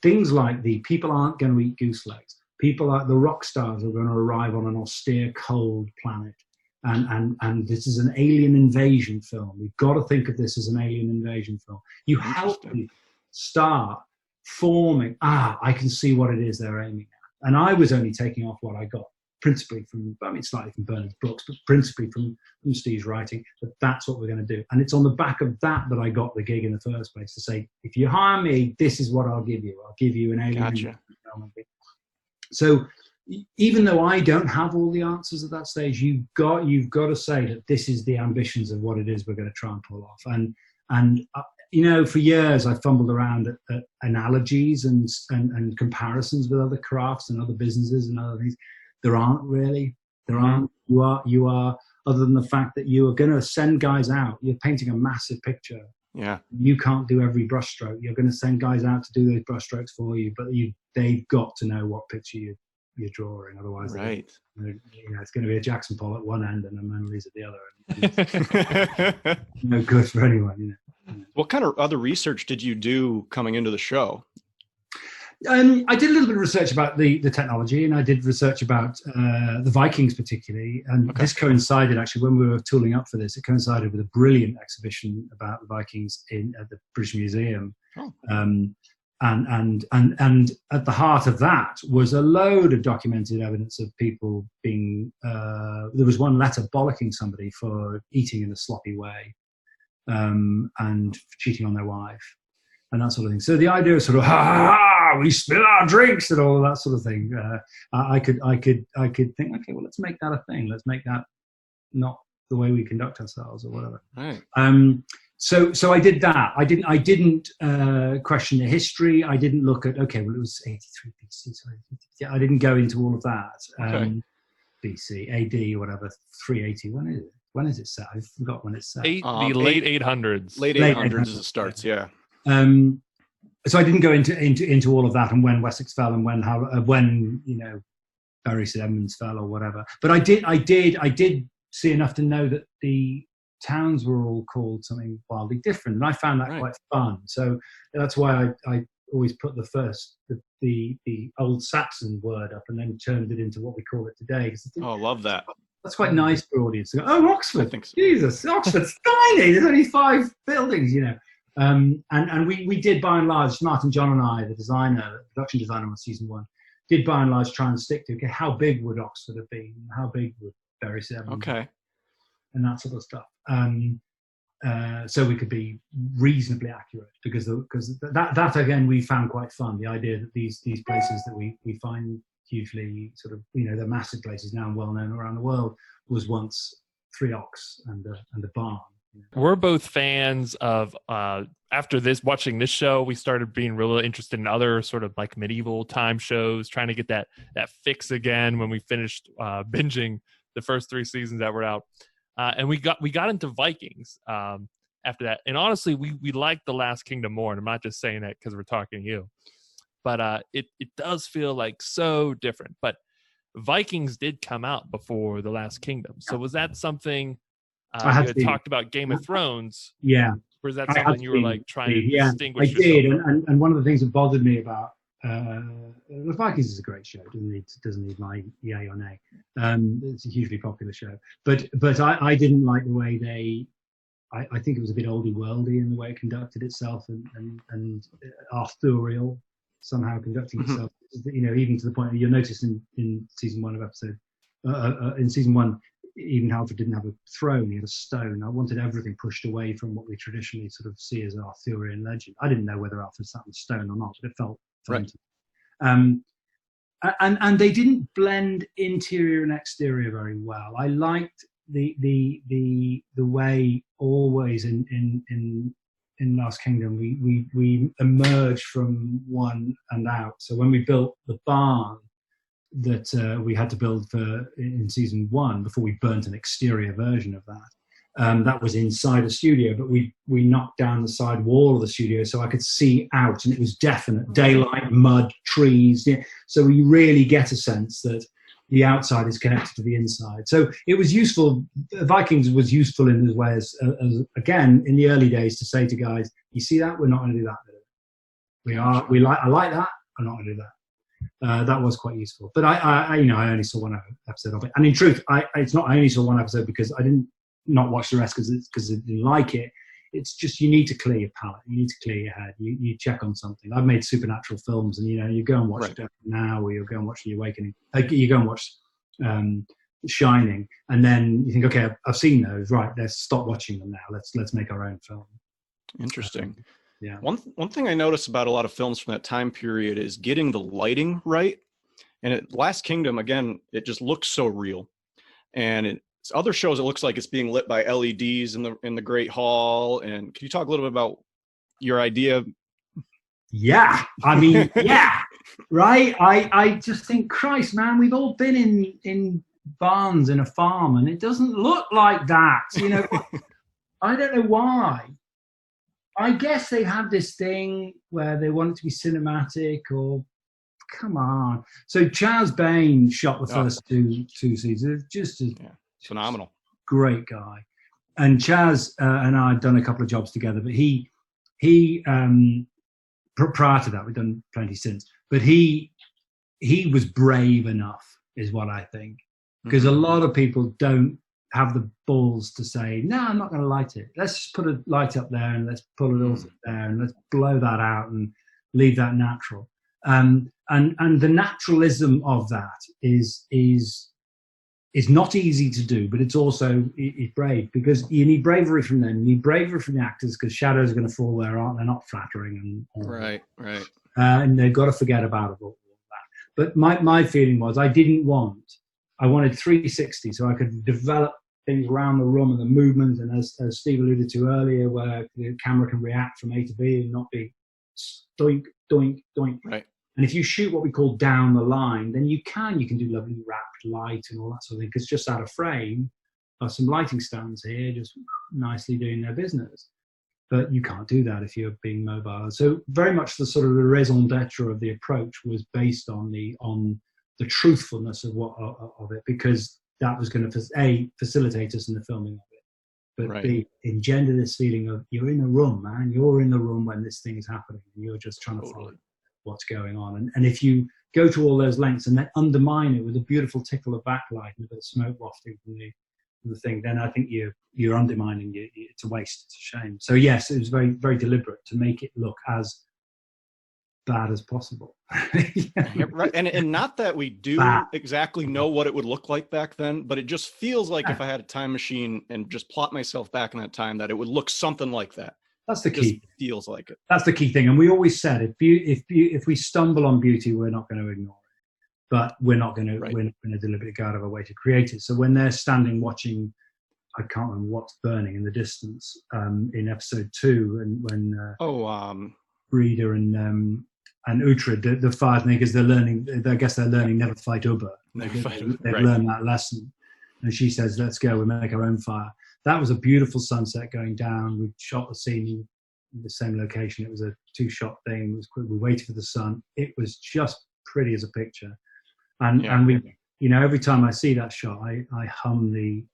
things like the people aren't going to eat goose legs. People like the rock stars are going to arrive on an austere, cold planet. And this is an alien invasion film. You've got to think of this as an alien invasion film. You help them start forming, I can see what it is they're aiming at. And I was only taking off what I got principally from, I mean, slightly from Bernard's books, but principally from Steve's writing, that's what we're going to do. And it's on the back of that I got the gig in the first place, to say, if you hire me, this is what I'll give you. I'll give you an alien. Gotcha. So even though I don't have all the answers at that stage, you've got to say that this is the ambitions of what it is we're going to try and pull off. And for years I fumbled around at analogies and comparisons with other crafts and other businesses and other things. There aren't really. There aren't. You are, other than the fact that you are going to send guys out. You're painting a massive picture. Yeah. You can't do every brushstroke. You're going to send guys out to do those brushstrokes for you, but they've got to know what picture you're drawing. Otherwise, right. It's going to be a Jackson Pollock at one end and a Mona Lisa at the other. No good for anyone. What kind of other research did you do coming into the show? I did a little bit of research about the technology, and I did research about the Vikings particularly. And this coincided, actually, when we were tooling up for this, it coincided with a brilliant exhibition about the Vikings at the British Museum. Oh. And at the heart of that was a load of documented evidence of people being, there was one letter bollocking somebody for eating in a sloppy way, and cheating on their wife and that sort of thing. So the idea of sort of, we spill our drinks and all that sort of thing. I could think, okay, well, let's make that a thing. Let's make that not the way we conduct ourselves or whatever. Right. So I did that. I didn't question the history. I didn't look at, okay, well, it was 83 BC. So I didn't go into all of that. BC, AD, whatever, 380. When is it set? I forgot when it's set. The late 800s. Late 800s as it starts, yeah. So I didn't go into all of that and when Wessex fell and when Bury St Edmunds fell or whatever. But I did see enough to know that the towns were all called something wildly different, and I found that quite fun. So that's why I always put the old Saxon word up and then turned it into what we call it today. I love that. That's quite nice for audience to go, oh, Oxford. I think so. Jesus, Oxford's tiny. There's only 5 buildings, And we did, by and large, Martin, John and I, the production designer on season 1, did by and large try and stick to, okay, how big would Oxford have been? How big would Bury St Edmunds? Okay. And that sort of stuff. So we could be reasonably accurate because that again, we found quite fun. The idea that these places that we find hugely sort of, they're massive places now and well known around the world, was once 3 ox and a barn. We're both fans of, after watching this show, we started being really interested in other sort of like medieval time shows, trying to get that fix again when we finished binging the first 3 seasons that were out. And we got into Vikings after that. And honestly, we liked The Last Kingdom more. And I'm not just saying that because we're talking to you. But it does feel like so different. But Vikings did come out before The Last Kingdom. So was that something... you had talked about Game of Thrones. Yeah. Or is that something you were like trying to distinguish yourself? I did. And one of the things that bothered me about the Vikings is a great show. It doesn't need my yay or nay. It's a hugely popular show. But I didn't like the way I think it was a bit oldie worldy in the way it conducted itself and Arthurial somehow conducting itself. Even to the point that you'll notice in season 1 of episode in season 1, even Halford didn't have a throne, he had a stone. I wanted everything pushed away from what we traditionally sort of see as an Arthurian legend. I didn't know whether Alfred sat on stone or not, but it felt fun. Right. And they didn't blend interior and exterior very well. I liked the way always in Last Kingdom we emerged from one and out. So when we built the barn that we had to build in season 1 before we burnt an exterior version of that. That was inside a studio, but we knocked down the side wall of the studio so I could see out, and it was definite daylight, mud, trees. Yeah. So we really get a sense that the outside is connected to the inside. So it was useful. Vikings was useful in this way as again in the early days to say to guys, you see that? We're not going to do that. I like that. I'm not going to do that. That was quite useful, but I only saw 1 episode of it, and in truth, it's not. I only saw 1 episode because I didn't not watch the rest because I didn't like it. It's just you need to clear your palate, you need to clear your head. You check on something. I've made supernatural films, and you go and watch Death Now, or you go and watch The Awakening. You go and watch Shining, and then you think, okay, I've seen those, right? Let's stop watching them now. Let's make our own film. Interesting. Yeah. One thing I noticed about a lot of films from that time period is getting the lighting right. And Last Kingdom, again, it just looks so real. And it's other shows, it looks like it's being lit by LEDs in the Great Hall. And can you talk a little bit about your idea? Yeah, I mean, yeah, right. I just think, Christ, man, we've all been in barns in a farm, and it doesn't look like that. You know, I don't know why. I guess they have this thing where they want it to be cinematic, or come on. So Chaz Bain shot the first two seasons. Just phenomenal, great guy. And Chaz and I had done a couple of jobs together, but he prior to that, we've done plenty since. But he was brave enough, is what I think, because a lot of people don't have the balls to say, no, I'm not going to light it. Let's just put a light up there and let's pull it all there and let's blow that out and leave that natural. And the naturalism of that is not easy to do, but it's also it's brave, because you need bravery from them. You need bravery from the actors, because shadows are going to fall there, aren't they? Not flattering and right. And they've got to forget about all that. But my feeling was I wanted 360, so I could develop things around the room and the movement, and as Steve alluded to earlier, where the camera can react from A to B and not be doink, doink, doink. Right. And if you shoot what we call down the line, then you can do lovely wrapped light and all that sort of thing, because just out of frame are some lighting stands here just nicely doing their business. But you can't do that if you're being mobile. So very much the sort of the raison d'etre of the approach was based on the truthfulness of it, because that was going to facilitate us in the filming of it, but B, engender this feeling of you're in a room, man. You're in the room when this thing is happening, and you're just trying to find what's going on. And if you go to all those lengths and then undermine it with a beautiful tickle of backlight and a bit of smoke wafting from the thing, then I think you're undermining it. It's a waste. It's a shame. So yes, it was very, very deliberate to make it look as bad as possible. Yeah, right. And not that we do exactly know what it would look like back then, but it just feels like if I had a time machine and just plot myself back in that time, that it would look something like that. That's the key. Just feels like it. That's the key thing. And we always said, if we stumble on beauty, we're not going to ignore it, but we're not going to deliberately go out of our way to create it. So when they're standing watching, I can't remember what's burning in the distance in episode 2, and when Breeder and Uhtred, the fire makers, they're learning. I guess they're learning never fight Ubba. They've learned that lesson. And she says, "Let's go. We make our own fire." That was a beautiful sunset going down. We shot the scene in the same location. It was a 2-shot thing. It was quick. We waited for the sun. It was just pretty as a picture. And we, every time I see that shot, I hum the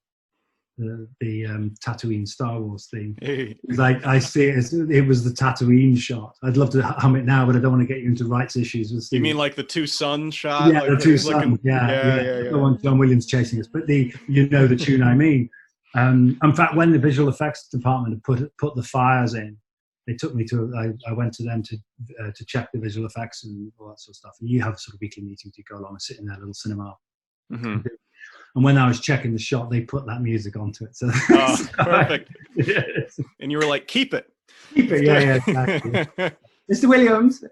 Tatooine Star Wars theme. Like I see it, it was the Tatooine shot. I'd love to hum it now, but I don't want to get you into rights issues with Steve. You mean like the 2 suns shot? Yeah, like the 2 suns. Yeah. The one John Williams chasing us, but the tune I mean. In fact, when the visual effects department had put the fires in, they took me to. I went to them to check the visual effects and all that sort of stuff. And you have sort of weekly meetings. You go along and sit in their little cinema. Mm-hmm. And when I was checking the shot, they put that music onto it. So perfect. Yes. And you were like, "Keep it, keep it." Yeah, exactly. Mr. Williams.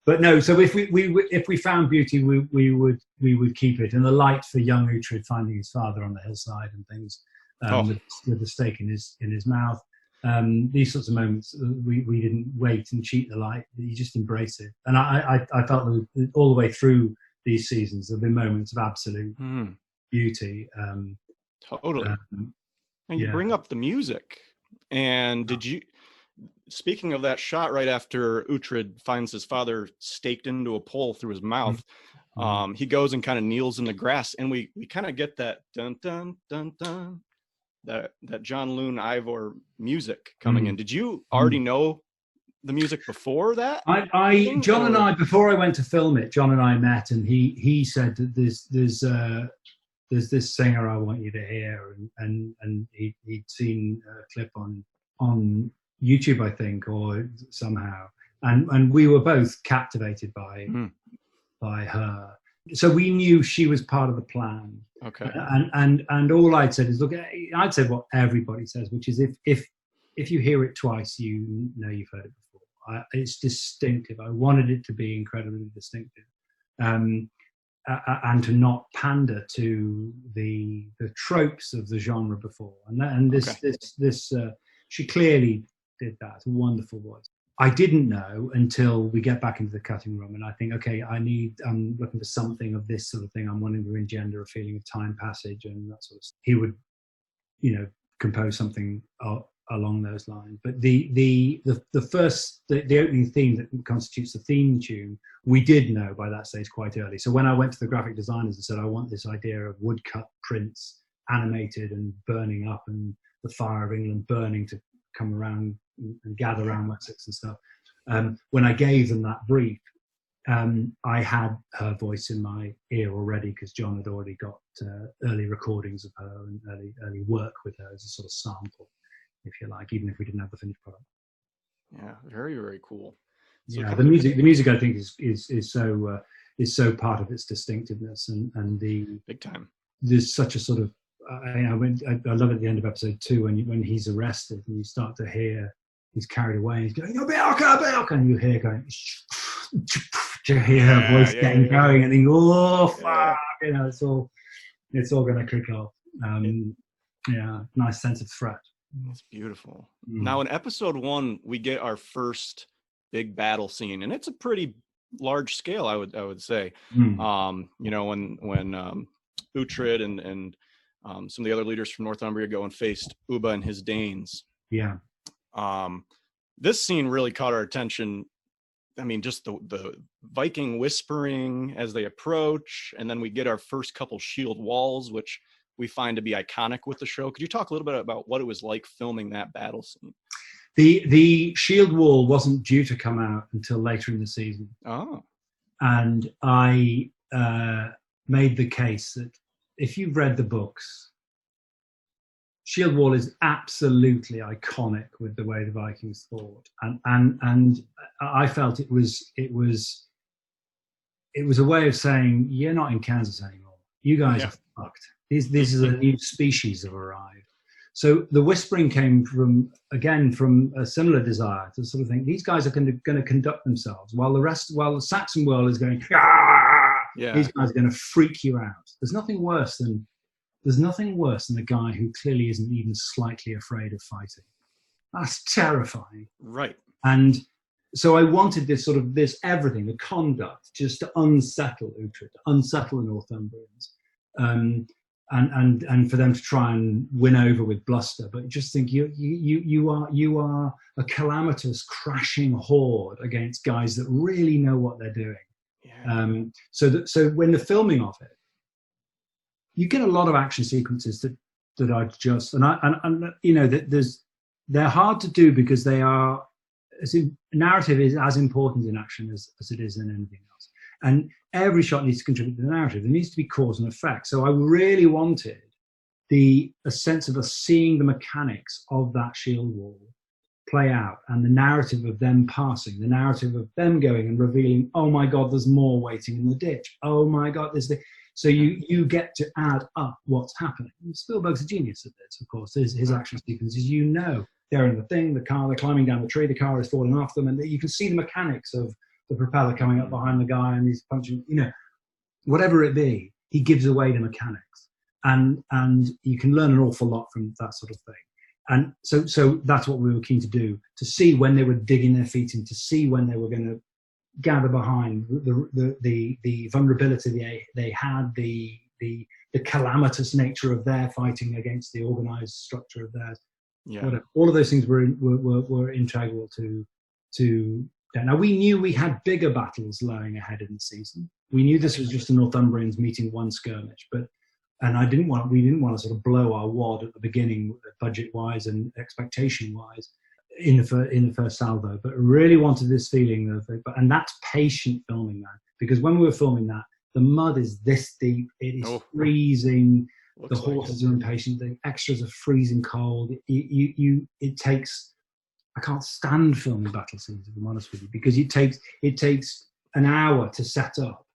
But no. So if we found beauty, we would keep it. And the light for young Uhtred finding his father on the hillside and things, with the stake in his mouth. These sorts of moments, we didn't wait and cheat the light. You just embrace it. And I felt that all the way through these seasons there have been moments of absolute beauty. Totally. And you bring up the music. And did you, speaking of that shot right after Uhtred finds his father staked into a pole through his mouth, he goes and kind of kneels in the grass, and we kind of get that dun dun dun dun, that John Loon Ivor music coming in. Did you already know the music before that? John and I, before I went to film it, John and I met, and he said that there's this singer I want you to hear, and he'd seen a clip on YouTube, I think, or somehow, and we were both captivated by her. So we knew she was part of the plan. Okay. And all I'd said is, look, I'd said what everybody says, which is if you hear it twice, you know you've heard it before. It's distinctive. I wanted it to be incredibly distinctive, and to not pander to the tropes of the genre before. And this she clearly did that. It's a wonderful voice. I didn't know until we get back into the cutting room, and I think, okay, I'm looking for something of this sort of thing. I'm wanting to engender a feeling of time passage and that sort of stuff. He would, compose something along those lines. But the opening theme that constitutes the theme tune, we did know by that stage quite early. So when I went to the graphic designers and said, I want this idea of woodcut prints, animated and burning up, and the fire of England burning to come around and gather around Wessex and stuff. When I gave them that brief, I had her voice in my ear already, because John had already got early recordings of her and early work with her as a sort of sample, if you like, even if we didn't have the finished product. Yeah, very, very cool. So yeah, the music I think is so part of its distinctiveness, and the big time. There's such a sort of I love at the end of episode 2 when he's arrested and you start to hear he's carried away and he's going, Belka, and you hear going, you hear her voice getting going, and think, oh fuck, it's all going to kick off. Nice sense of threat. It's beautiful. Now in episode 1 we get our first big battle scene, and it's a pretty large scale, I would say. When Uhtred and some of the other leaders from Northumbria go and faced Ubba and his Danes. Yeah. This scene really caught our attention. I mean, just the Viking whispering as they approach, and then we get our first couple shield walls, which we find to be iconic with the show. Could you talk a little bit about what it was like filming that battle scene? The shield wall wasn't due to come out until later in the season. Oh. And I made the case that if you've read the books, shield wall is absolutely iconic with the way the Vikings fought, and I felt it was a way of saying, you're not in Kansas anymore. You guys are fucked. This is a new species have arrived. So the whispering came from a similar desire to sort of think these guys are going to conduct themselves while the Saxon world is going, these guys are going to freak you out. There's nothing worse than a guy who clearly isn't even slightly afraid of fighting. That's terrifying. Right. And so I wanted this everything, the conduct, just to unsettle Uhtred, to unsettle the Northumbrians, and for them to try and win over with bluster. But just think you are a calamitous, crashing horde against guys that really know what they're doing. Yeah. So when the filming of it, you get a lot of action sequences that are just they're hard to do because they are, narrative is as important in action as it is in anything else, and every shot needs to contribute to the narrative. There needs to be cause and effect. So I really wanted a sense of us seeing the mechanics of that shield wall play out, and the narrative of them passing, the narrative of them going and revealing, oh my God, there's more waiting in the ditch. Oh my God, so you get to add up what's happening. And Spielberg's a genius at this, of course. His action sequences, they're in the thing, the car, they're climbing down the tree, the car is falling off them, and you can see the mechanics of the propeller coming up behind the guy and he's punching, whatever it be, he gives away the mechanics. And you can learn an awful lot from that sort of thing. And so that's what we were keen to do, to see when they were digging their feet in, to see when they were going to gather behind the vulnerability they had, the calamitous nature of their fighting against the organized structure of theirs. Yeah. Whatever. All of those things were integral to. Now we knew we had bigger battles lying ahead in the season. We knew this was just the Northumbrians meeting one skirmish, and we didn't want to sort of blow our wad at the beginning, budget-wise and expectation-wise, in the first salvo. But I really wanted this feeling and that's patient filming that, because when we were filming that, the mud is this deep, it is freezing. The horses are impatient. The extras are freezing cold. It takes. I can't stand filming battle scenes, if I'm honest with you, because it takes an hour to set up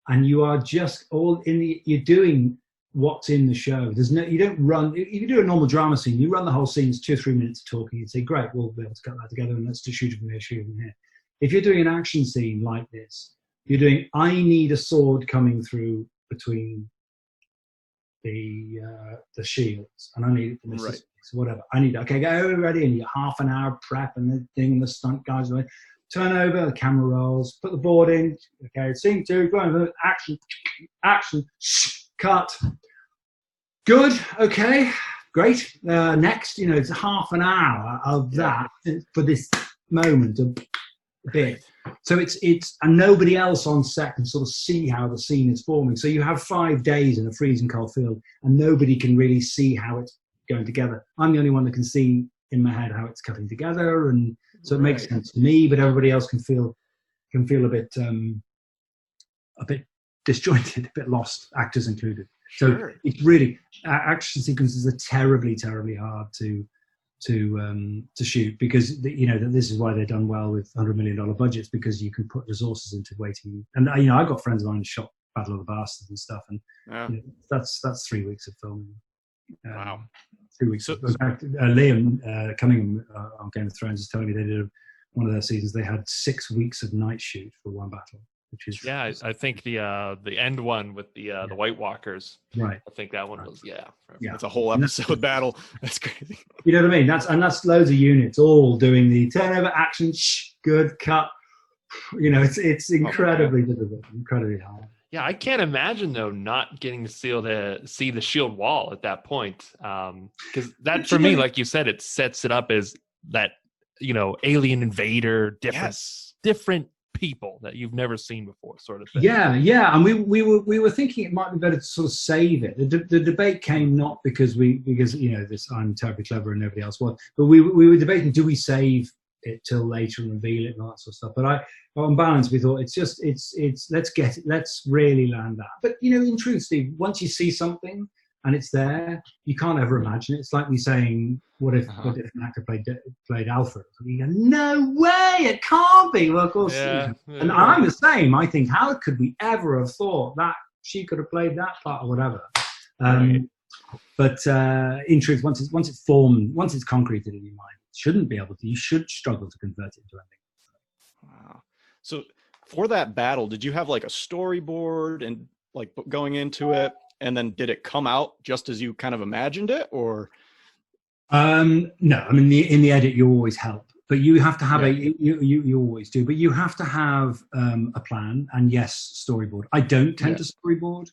and you are just all in the. You're doing what's in the show. You don't run. If you do a normal drama scene, you run the whole scene. It's 2 or 3 minutes of talking. You say, great, we'll be able to cut that together, and let's just shoot it from here, shoot it from here. If you're doing an action scene like this, you're doing. I need a sword coming through between the shields, and I need it to miss this, whatever. I need. Okay, go ready, and you get half an hour prep and the thing, and the stunt guys are like, turn over, the camera rolls, put the board in. Okay, scene 2, go over, action, cut. Good. Okay. Great. Next, it's half an hour of that for this moment a bit. So it's and nobody else on set can sort of see how the scene is forming. So you have 5 days in a freezing cold field, and nobody can really see how it's going together. I'm the only one that can see in my head how it's cutting together, and so it makes sense to me. But everybody else can feel a bit disjointed, a bit lost, actors included. So it's really action sequences are terribly, terribly hard to shoot, because this is why they're done well with $100 million budgets, because you can put resources into waiting. And I've got friends of mine who shot Battle of the Bastards and stuff, and that's 3 weeks of filming. Wow, 3 weeks. So, Liam Cunningham on Game of Thrones is telling me they did one of their seasons. They had 6 weeks of night shoot for one battle. Which is I think the end one with the White Walkers. Right. I think that one was It's a whole episode battle. That's crazy. You know what I mean? That's loads of units all doing the turnover, action, good cut. It's incredibly difficult, incredibly hard. Yeah, I can't imagine though not getting to see the shield wall at that point, because that for me, like you said, it sets it up as that alien invader, different people that you've never seen before, sort of thing. Yeah, and we were thinking it might be better to sort of save it. The debate came not because this I'm terribly clever and nobody else was, but we were debating, do we save it till later and reveal it and all that sort of stuff. But on balance, we thought let's really land that. But in truth, Steve, once you see something and it's there, you can't ever imagine it. It's like me saying, what if an actor played Alfred? You go, no way, it can't be. Well, of course. And I'm the same. I think, how could we ever have thought that she could have played that part or whatever? But in truth, once it's formed, once it's concreted in your mind, it shouldn't be able to. You should struggle to convert it into anything. Wow. So for that battle, did you have like a storyboard and like going into it? And then did it come out just as you kind of imagined it, or? No, I mean, in the edit, you always help, but you have to have you always do, but you have to have a plan and storyboard. I don't tend to storyboard,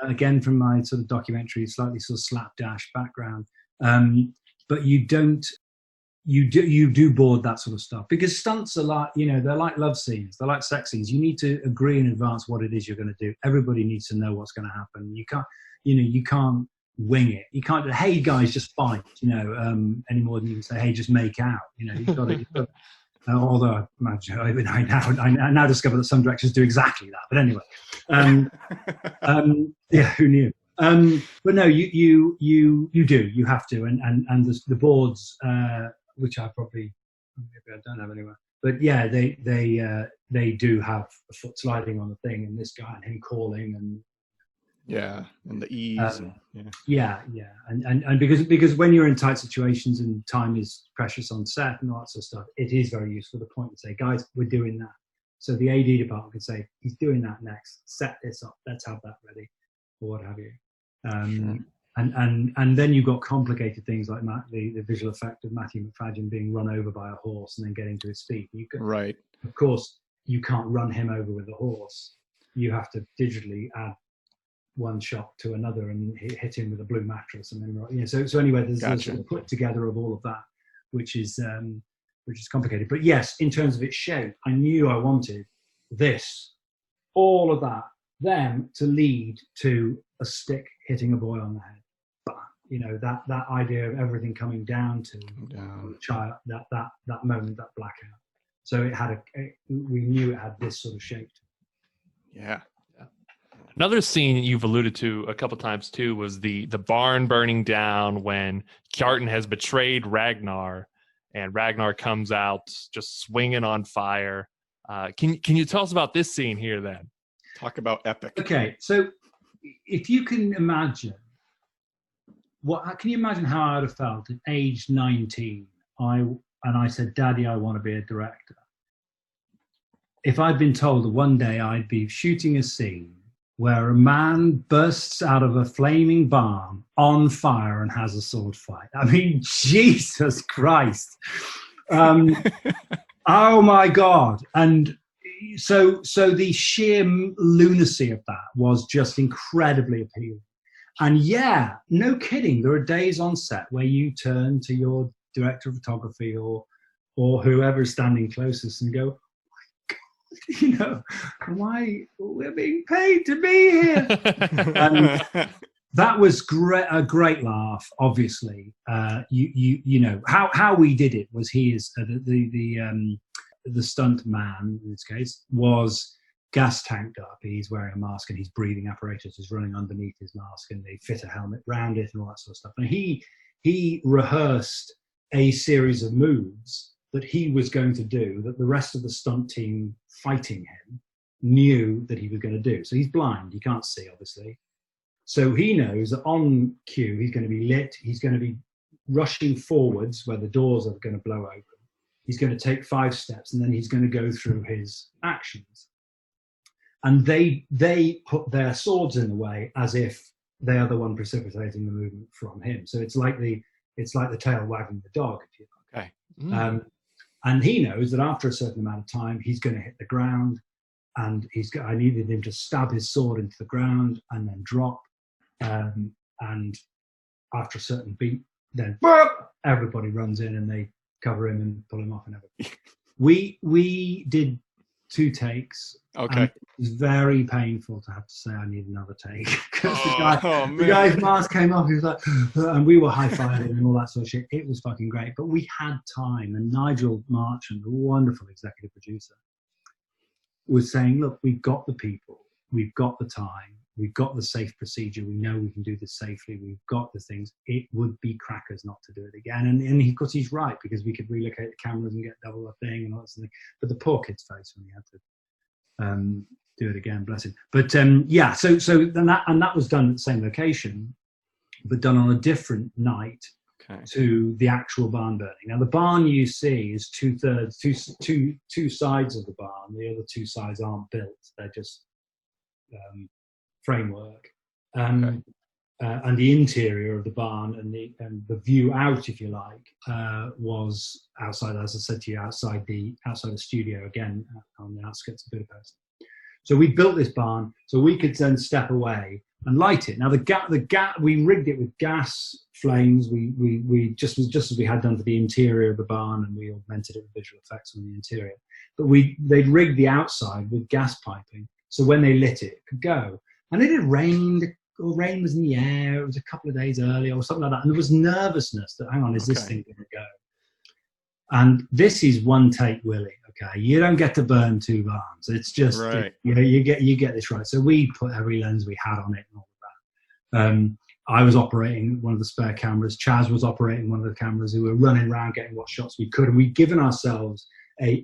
again, from my sort of documentary, slightly sort of slapdash background. But you do board that sort of stuff, because stunts are like, they're like love scenes, they're like sex scenes. You need to agree in advance what it is you're going to do. Everybody needs to know what's going to happen. You can't wing it. You can't, hey guys, just fight, any more than you can say, hey, just make out. You've got to. Although I now discover that some directors do exactly that. But anyway, who knew? But no, you do. You have to, and the boards, which I maybe I don't have anywhere. But yeah, they do have a foot sliding on the thing, and this guy and him calling and. And the ease. And because when you're in tight situations and time is precious on set and all that sort of stuff, it is very useful to point and say, guys, we're doing that. So the AD department can say, he's doing that next. Set this up. Let's have that ready, or what have you. And then you've got complicated things like the visual effect of Matthew McFadden being run over by a horse and then getting to his feet. Of course, you can't run him over with a horse. You have to digitally add one shot to another and hit him with a blue mattress, and then so anyway, there's a sort of put together of all of that, which is complicated. But yes, in terms of its shape, I knew I wanted all of that, them to lead to a stick hitting a boy on the head. But that idea of everything coming down to the child, that moment, that blackout. So it had we knew it had this sort of shape. Yeah. Another scene you've alluded to a couple times too was the barn burning down when Kjartan has betrayed Ragnar, and Ragnar comes out just swinging on fire. Can you tell us about this scene here then? Talk about epic. Okay, so if you can imagine, can you imagine how I would have felt at age 19? I said, Daddy, I want to be a director. If I'd been told that one day I'd be shooting a scene where a man bursts out of a flaming barn on fire and has a sword fight. I mean, Jesus Christ. Oh my God. And so the sheer lunacy of that was just incredibly appealing. And yeah, no kidding, there are days on set where you turn to your director of photography or whoever is standing closest and go, you know, we're being paid to be here. And that was a great laugh. Obviously, you know how we did it was the stunt man in this case was gas tanked up. He's wearing a mask and his breathing apparatus is running underneath his mask, and they fit a helmet around it and all that sort of stuff. And he rehearsed a series of moves that he was going to do that the rest of the stunt team fighting him knew that he was going to do. So he's blind, he can't see, obviously. So he knows that on cue, he's going to be lit, he's going to be rushing forwards where the doors are going to blow open. He's going to take 5 steps and then he's going to go through his actions. And they put their swords in the way as if they are the one precipitating the movement from him. So it's like the tail wagging the dog, if you like. Okay. And he knows that after a certain amount of time, he's going to hit the ground, and I needed him to stab his sword into the ground and then drop. And after a certain beat, then everybody runs in and they cover him and pull him off and everything. We did 2 takes. Okay. It was very painful to have to say I need another take because the guy's mask came off. He was like, and we were high-fiving and all that sort of shit. It was fucking great, but we had time. And Nigel Marchant, the wonderful executive producer, was saying, "Look, we've got the people, we've got the time, we've got the safe procedure. We know we can do this safely. We've got the things. It would be crackers not to do it again." And of course he's right, because we could relocate the cameras and get double the thing and all that sort of thing. But the poor kid's face when he had to do it again, bless him. But yeah, so that was done at the same location, but done on a different night to the actual barn burning. Now the barn you see is 2/3, two sides of the barn. The other 2 sides aren't built; they're just framework. And the interior of the barn and the view out, if you like, was outside, as I said to you, outside the studio again on the outskirts of Budapest. So we built this barn so we could then step away and light it. Now we rigged it with gas flames. We just as we had done for the interior of the barn, and we augmented it with visual effects on the interior. But they'd rigged the outside with gas piping, so when they lit it could go. And it had rained, or rain was in the air. It was a couple of days earlier or something like that. And there was nervousness that, hang on, is this thing going to go? And this is one take, Willie. Okay, you don't get to burn 2 barns. It's just you get this right. So we put every lens we had on it and all of that. I was operating one of the spare cameras. Chaz was operating one of the cameras. We were running around getting what shots we could, and we'd given ourselves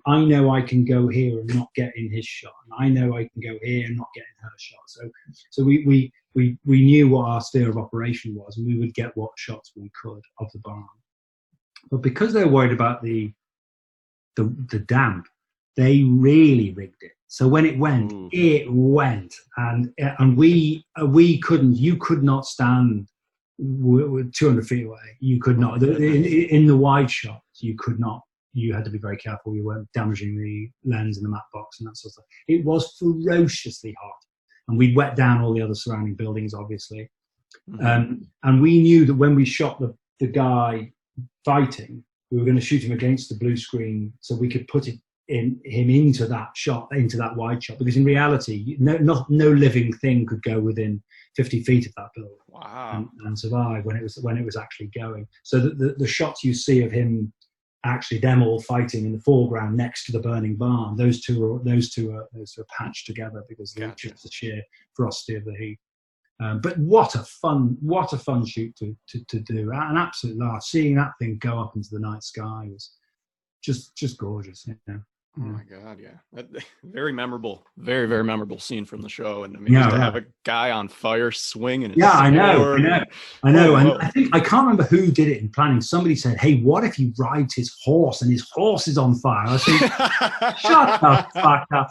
I know I can go here and not get in his shot, and I know I can go here and not get in her shot. So we knew what our sphere of operation was, and we would get what shots we could of the barn. But because they were worried about the damp, they really rigged it. So when it went, it went, and we couldn't. You could not stand 200 feet away. You could not. In the wide shots, you could not. You had to be very careful. You weren't damaging the lens and the matte box and that sort of stuff. It was ferociously hot, and we'd wet down all the other surrounding buildings, obviously. And we knew that when we shot the guy fighting, we were going to shoot him against the blue screen so we could put him into that shot, into that wide shot. Because in reality, no living thing could go within 50 feet of that building and survive when it was actually going. So the shots you see of him, actually them all fighting in the foreground next to the burning barn, those two are patched together because of the sheer ferocity of the heat. But what a fun shoot to do, an absolute laugh. Seeing that thing go up into the night sky was just gorgeous. You know? Oh my God, yeah. Very memorable, very, very memorable scene from the show. And I mean, Yeah, just to right. have a guy on fire swinging his Yeah, I know. sword. I know. Whoa, And whoa. I think, I can't remember who did it in planning. Somebody said, hey, what if he rides his horse and his horse is on fire? I think, shut the fuck up.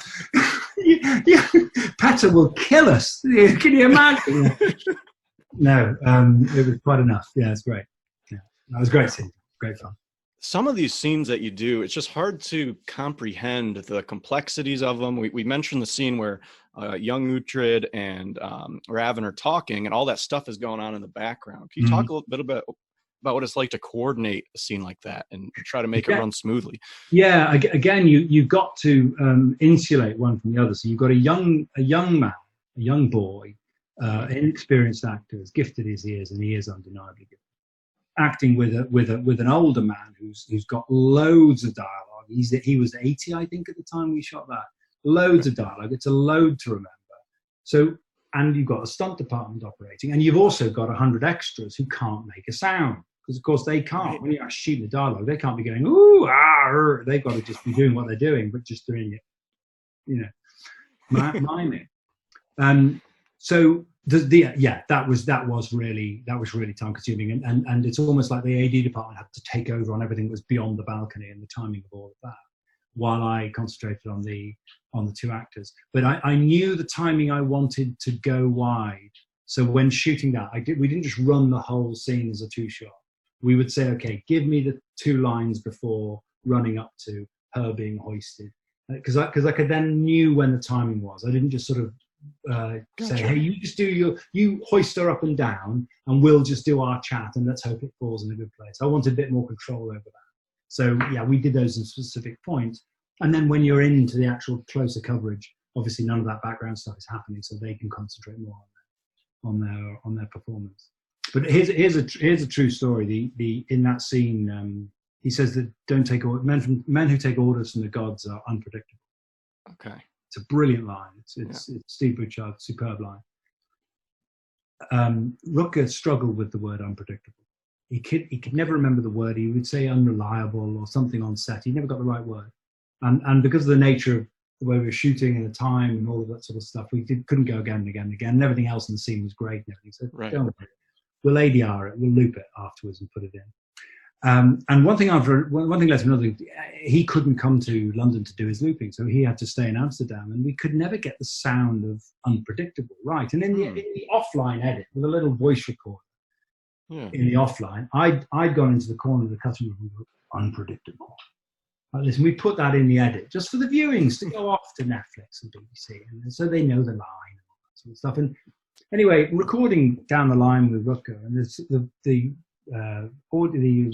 Petter will kill us. Can you imagine? No, it was quite enough. Yeah, it's great. Yeah, that was a great scene. Great fun. Some of these scenes that you do, it's just hard to comprehend the complexities of them. We mentioned the scene where young Uhtred and Raven are talking, and all that stuff is going on in the background. Can you talk a little bit about what it's like to coordinate a scene like that and try to make it run smoothly? Yeah, again, you've got to insulate one from the other. So you've got a young man, a young boy, inexperienced actor, as gifted as he is, and he is undeniably gifted, acting with an older man who's got loads of dialogue. He was 80, I think, at the time we shot that. Loads of dialogue. It's a load to remember. So, and you've got a stunt department operating, and you've also got 100 extras who can't make a sound, because of course they can't. When you're shooting the dialogue, they can't be going ooh ah. They've got to just be doing what they're doing, but just doing it, miming. So that was really time consuming, and it's almost like the AD department had to take over on everything that was beyond the balcony and the timing of all of that, while I concentrated on the two actors. But I knew the timing I wanted to go wide. So when shooting that, we didn't just run the whole scene as a two shot. We would say, okay, give me the 2 lines before running up to her being hoisted, because I could then knew when the timing was. I didn't just sort of say, hey, you just you hoist her up and down, and we'll just do our chat, and let's hope it falls in a good place. I wanted a bit more control over that. So yeah, we did those in specific points. And then when you're into the actual closer coverage, obviously none of that background stuff is happening, so they can concentrate more on their performance. But here's a true story. The in that scene, he says that men who take orders from the gods are unpredictable. Okay. It's a brilliant line. It's Steve Butchard's superb line. Rutger struggled with the word unpredictable. He could never remember the word. He would say unreliable or something on set. He never got the right word. And because of the nature of the way we were shooting and the time and all of that sort of stuff, we couldn't go again and again and again. And everything else in the scene was great and everything. So don't worry. We'll ADR it. We'll loop it afterwards and put it in. And one thing led to another. He couldn't come to London to do his looping, so he had to stay in Amsterdam, and we could never get the sound of unpredictable right. And in the offline edit with a little voice recorder, in the offline, I'd gone into the corner of the cutting room and unpredictable. Like, listen, we put that in the edit just for the viewings to go off to Netflix and BBC, and so they know the line and all that sort of stuff. And anyway, recording down the line with Rutger, and the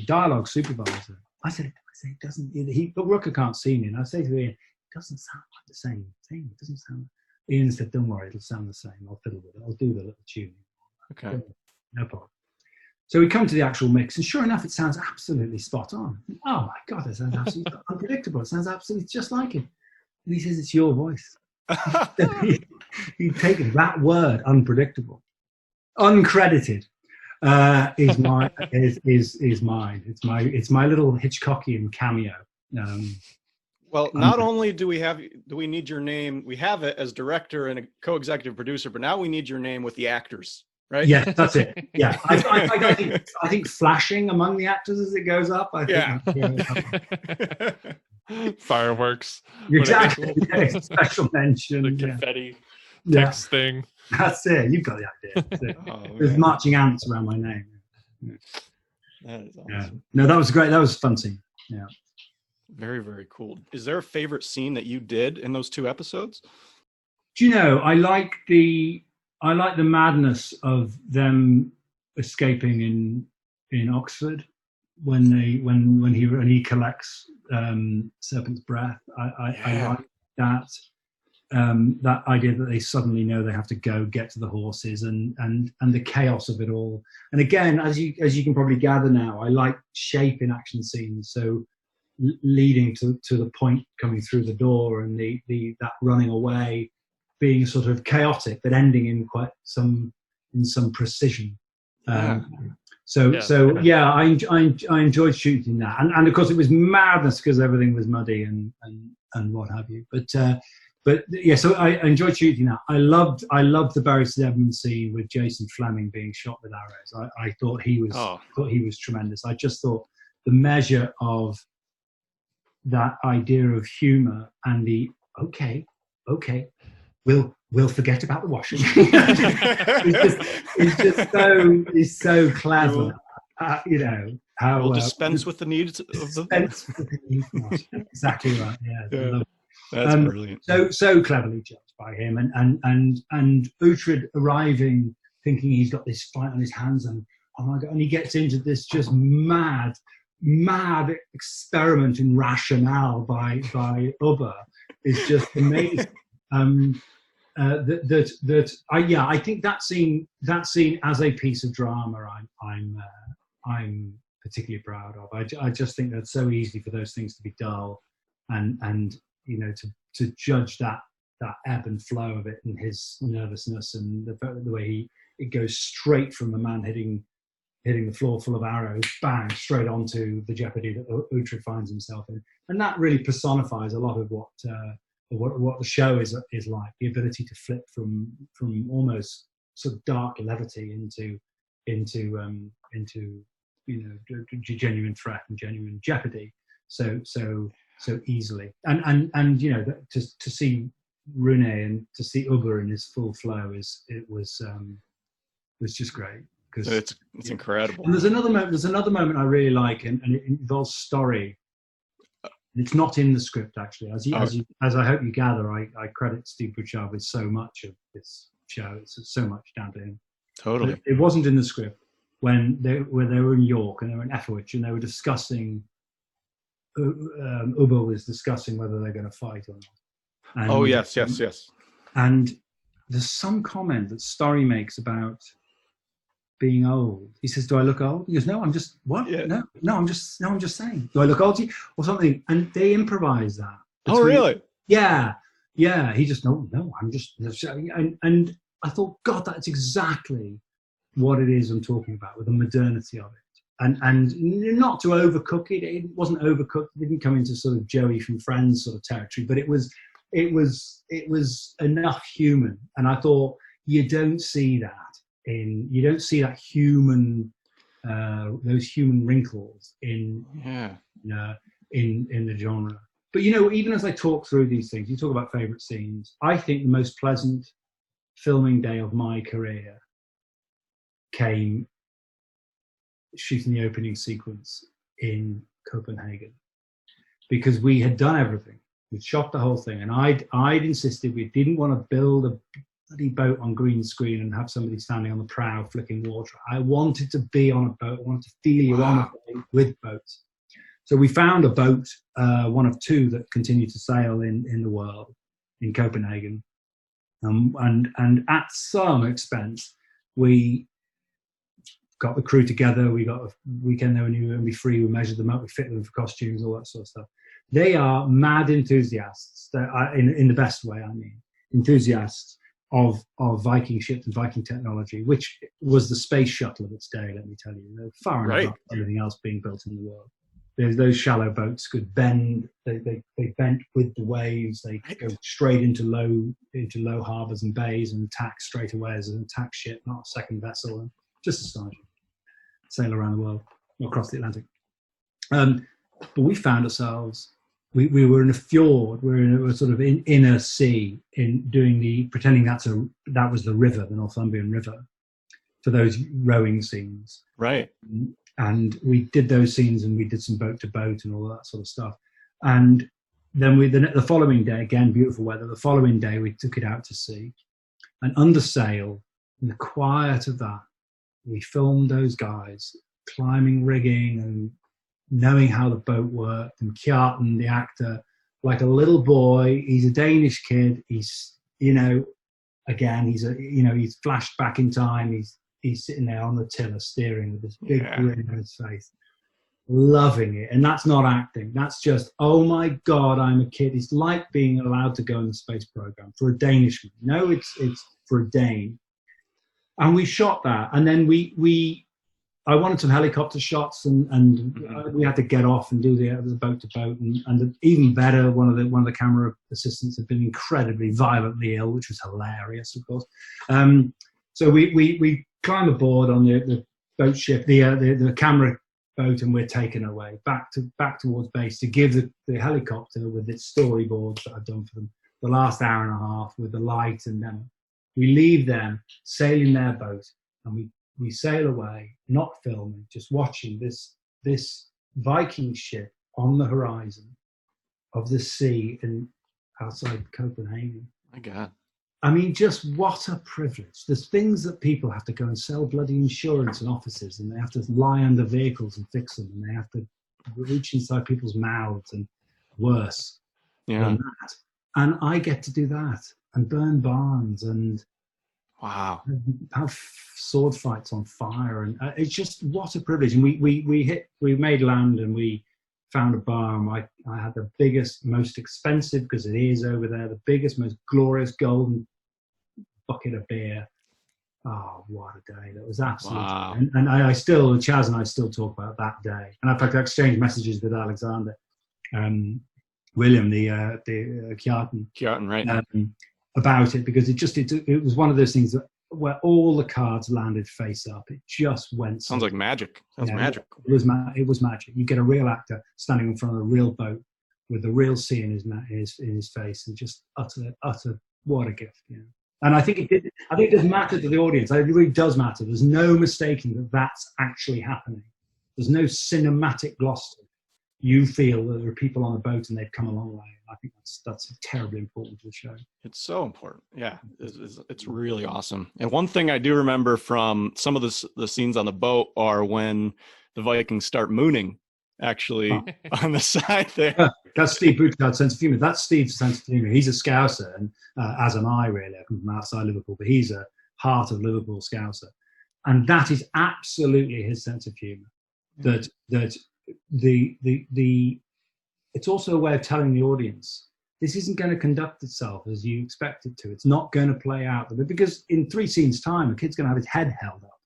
dialogue supervisor, I said, doesn't he? But Rutger can't see me, and I say to Ian, it doesn't sound like the same thing. It doesn't sound. Ian said, don't worry, it'll sound the same. I'll fiddle with it. I'll do the little tuning. Okay. No problem. So we come to the actual mix, and sure enough, it sounds absolutely spot on. Oh my God, it sounds absolutely unpredictable. It sounds absolutely just like him. And he says, it's your voice. You've taken that word, unpredictable, uncredited, is mine. It's my little Hitchcockian cameo. Well, not only do we need your name, we have it as director and a co-executive producer, but now we need your name with the actors, right? Yeah, that's it. Yeah, I think flashing among the actors as it goes up. I think Fireworks. Exactly. Yeah, special mention. The confetti text thing. That's it. You've got the idea. There's marching ants around my name. That is awesome. Yeah. No, that was great. That was a fun scene. Yeah. Very, very cool. Is there a favorite scene that you did in those 2 episodes? Do you know, I like the madness of them escaping in Oxford when he collects Serpent's Breath. I like that. That idea that they suddenly know they have to go get to the horses and the chaos of it all. And again, as you can probably gather now, I like shape in action scenes. So leading to the point coming through the door and that running away being sort of chaotic but ending in some precision. I enjoyed shooting that, and of course it was madness because everything was muddy and and what have you. But yeah, so I enjoyed shooting that. I loved the Barry Steadman scene with Jason Fleming being shot with arrows. I thought he was tremendous. I just thought the measure of that idea of humor and the okay, we'll forget about the washing. it's so clever. You know how we'll dispense with the needs of the. Exactly right. Yeah. That's brilliant. So cleverly judged by him, and Uhtred arriving, thinking he's got this fight on his hands, and oh my god, and he gets into this just mad experiment in rationale by Ubba is just amazing. I think that scene as a piece of drama, I'm particularly proud of. I just think that's so easy for those things to be dull, and you know, to judge that ebb and flow of it and his nervousness and the way it goes straight from a man hitting the floor full of arrows, bang, straight onto the jeopardy that Uhtred finds himself in, and that really personifies a lot of what the show is like. The ability to flip from almost sort of dark levity into you know, genuine threat and genuine jeopardy so easily, and you know, to see Rune and to see Ubba in his full flow was just great. It's incredible. And there's another moment I really like, and it involves story. It's not in the script, actually. As I hope you gather, I credit Steve Butchard with so much of this show. It's so much down to him. Totally. But it wasn't in the script when they were in York and they were in Etherwich and they were discussing. Ubba was discussing whether they're going to fight or not. And, yes. And there's some comment that Story makes about being old. He says, "Do I look old?" He goes, "No, I'm just what? Yeah. No, I'm just saying. Do I look old to you or something?" And they improvise that. Oh, really? Yeah. He just no, I'm just and I thought, God, that's exactly what it is I'm talking about with the modernity of it. And not to overcook it. It wasn't overcooked. It didn't come into sort of Joey from Friends sort of territory, but it was enough human. And I thought you don't see that human those human wrinkles in the genre. But you know, even as I talk through these things, you talk about favorite scenes. I think the most pleasant filming day of my career came shooting the opening sequence in Copenhagen, because we had done everything. We'd shot the whole thing, and I'd insisted we didn't want to build a bloody boat on green screen and have somebody standing on the prow flicking water. I wanted to be on a boat. I wanted to feel you're on a boat with boats. So we found a boat, one of two that continue to sail in the world, in Copenhagen, and at some expense we got the crew together. We got a weekend there, we knew we were going to be free. We measured them up, we fit them for costumes, all that sort of stuff. They are mad enthusiasts, in the best way, I mean, enthusiasts of Viking ships and Viking technology, which was the space shuttle of its day, let me tell you. They're far and above everything else being built in the world. Those shallow boats could bend, they bent with the waves, they go straight into low harbours and bays and attack straight away as an attack ship, not a second vessel. And just astonishing. Sail around the world, across the Atlantic. But we found ourselves, we were in a fjord, we were in a sort of inner sea, pretending that was the river, the Northumbrian River, for those rowing scenes. Right. And we did those scenes, and we did some boat to boat and all that sort of stuff. And then the following day, again, beautiful weather, the following day we took it out to sea. And under sail, in the quiet of that, we filmed those guys climbing rigging and knowing how the boat worked. And Kjartan, the actor, like a little boy, he's a Danish kid. He's, again, he's flashed back in time. He's sitting there on the tiller steering with this big grin on his face, loving it. And that's not acting. That's just, oh my God, I'm a kid. It's like being allowed to go in the space program for a Danishman. It's for a Dane. And we shot that. And then we I wanted some helicopter shots, and we had to get off and do the boat to boat, and even better, one of the camera assistants had been incredibly violently ill, which was hilarious, of course. So we climb aboard on the boat ship, the camera boat, and we're taken away back towards base to give the helicopter with its storyboards that I've done for them the last hour and a half with the light and demo. We leave them sailing their boat, and we sail away, not filming, just watching this Viking ship on the horizon of the sea outside Copenhagen. My God. I mean, just what a privilege. There's things that people have to go and sell bloody insurance in offices, and they have to lie under vehicles and fix them, and they have to reach inside people's mouths and worse than that. And I get to do that and burn barns and wow, have sword fights on fire, and it's just what a privilege. And we made land, and we found a barn. I had the biggest, most expensive, because it is over there, the biggest, most glorious golden bucket of beer. Oh, what a day. That was absolutely. Wow. And I still, Chaz and I still talk about that day. And in fact, I exchanged messages with Alexander, William, the Kjartan, right. About it, because it was one of those things where all the cards landed face up. It just went. Sounds like magic. Sounds magic. It was magic. You get a real actor standing in front of a real boat with the real sea in his face, and just utter what a gift. Yeah. And I think it does matter to the audience. It really does matter. There's no mistaking that that's actually happening. There's no cinematic gloss to it. You feel that there are people on the boat and they've come a long way. I think that's terribly important to the show. It's so important. Yeah, it's really awesome. And one thing I do remember from some of the scenes on the boat are when the Vikings start mooning, actually, on the side there. Yeah, that's Steve Butchard's sense of humor. That's Steve's sense of humor. He's a Scouser, and as am I, really. I come from outside Liverpool, but he's a heart of Liverpool Scouser. And that is absolutely his sense of humor. That it's also a way of telling the audience this isn't going to conduct itself as you expect it to. It's not going to play out, because in 3 scenes time, a kid's going to have his head held up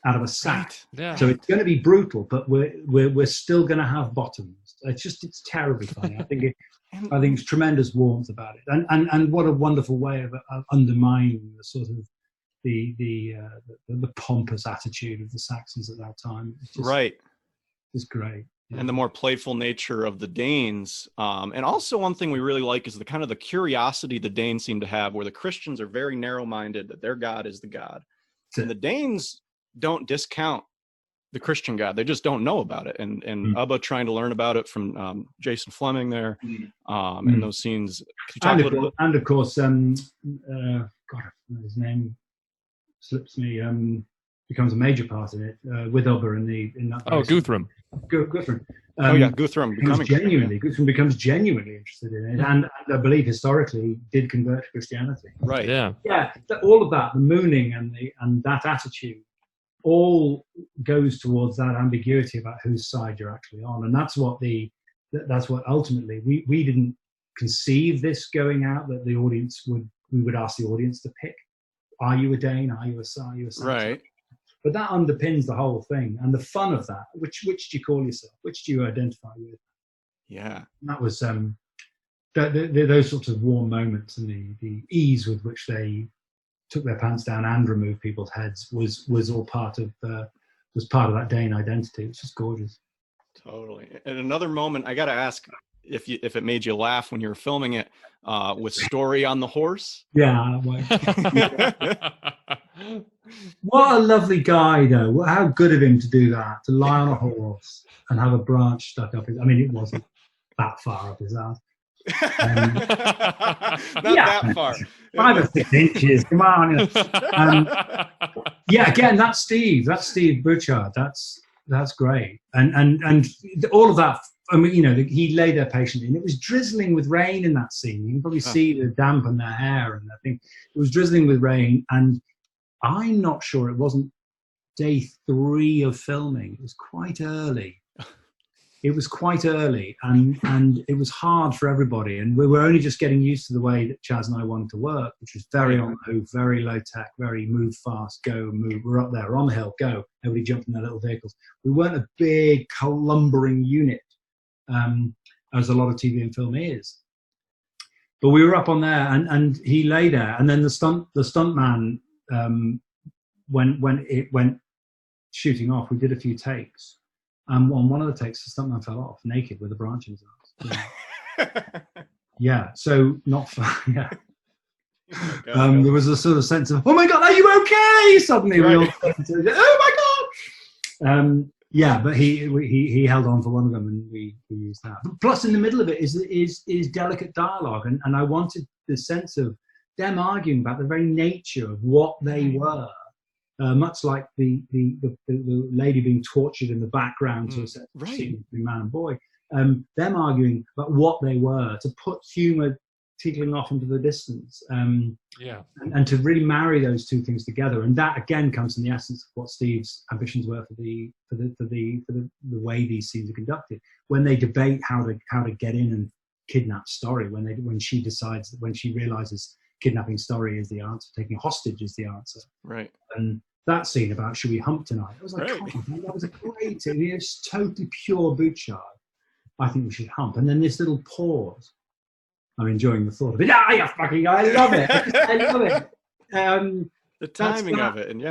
out of a sack. Right. Yeah. So it's going to be brutal, but we're still going to have bottoms. It's terribly funny. I think it's tremendous warmth about it, and what a wonderful way of undermining the sort of the pompous attitude of the Saxons at that time. Right. It's great. Yeah. And the more playful nature of the Danes. And also one thing we really like is the kind of the curiosity the Danes seem to have, where the Christians are very narrow-minded, that their God is the God. And the Danes don't discount the Christian God. They just don't know about it. And Ubba trying to learn about it from Jason Fleming there in those scenes. And of course, God, his name slips me. Becomes a major part of it with Ubba in that. Guthrum. Guthrum. Guthrum becomes genuinely interested in it, and I believe historically did convert to Christianity. Right. Yeah. Yeah. All of that, the mooning and that attitude, all goes towards that ambiguity about whose side you're actually on, and that's what ultimately we didn't conceive this going out, that we would ask the audience to pick. Are you a Dane? Are you a Saxon? Right. But that underpins the whole thing, and the fun of that. Which do you call yourself? Which do you identify with? Yeah, and that was those sorts of warm moments, and the ease with which they took their pants down and removed people's heads was all part of that Dane identity. It's just gorgeous. Totally. And another moment, I got to ask if it made you laugh when you were filming it, with Story on the horse. Yeah. What a lovely guy, though. How good of him to do that, to lie on a horse and have a branch stuck up his... I mean, it wasn't that far up his ass. That far. 5 or 6 inches. Come on. Again, that's Steve. That's Steve Butchard. That's great. And all of that... I mean, he lay there patiently, and it was drizzling with rain in that scene. You can probably see the damp on their hair, and I think it was drizzling with rain. And I'm not sure it wasn't day 3 of filming. It was quite early. it was quite early, and it was hard for everybody, and we were only just getting used to the way that Chaz and I wanted to work, which was very on the move, very low tech, very move fast, go, move. We're up there, we're on the hill, go. Everybody jumped in their little vehicles. We weren't a big, lumbering unit, as a lot of TV and film is. But we were up on there, and he lay there, and then the stunt man, when it went shooting off, we did a few takes. On one of the takes, the stuntman fell off naked with a branch in his arms. Yeah, so not fun. Yeah. There was a sort of sense of, oh my God, are you okay? Suddenly we all started to, oh my God. Yeah, but he held on for one of them, and we used that. But plus, in the middle of it is delicate dialogue, and I wanted the sense of them arguing about the very nature of what they were. Much like the lady being tortured in the background to a set scene between man and boy, them arguing about what they were, to put humour tickling off into the distance, and to really marry those two things together. And that again comes from the essence of what Steve's ambitions were for the way these scenes are conducted. When they debate how to get in and kidnap Story, when she realizes kidnapping Story is the answer, taking a hostage is the answer, right? And that scene about should we hump tonight? I was like, come on, that was a great scene. It's totally pure Bouchard. I think we should hump. And then this little pause. I'm enjoying the thought of it. I love it. I love it. The timing of it, and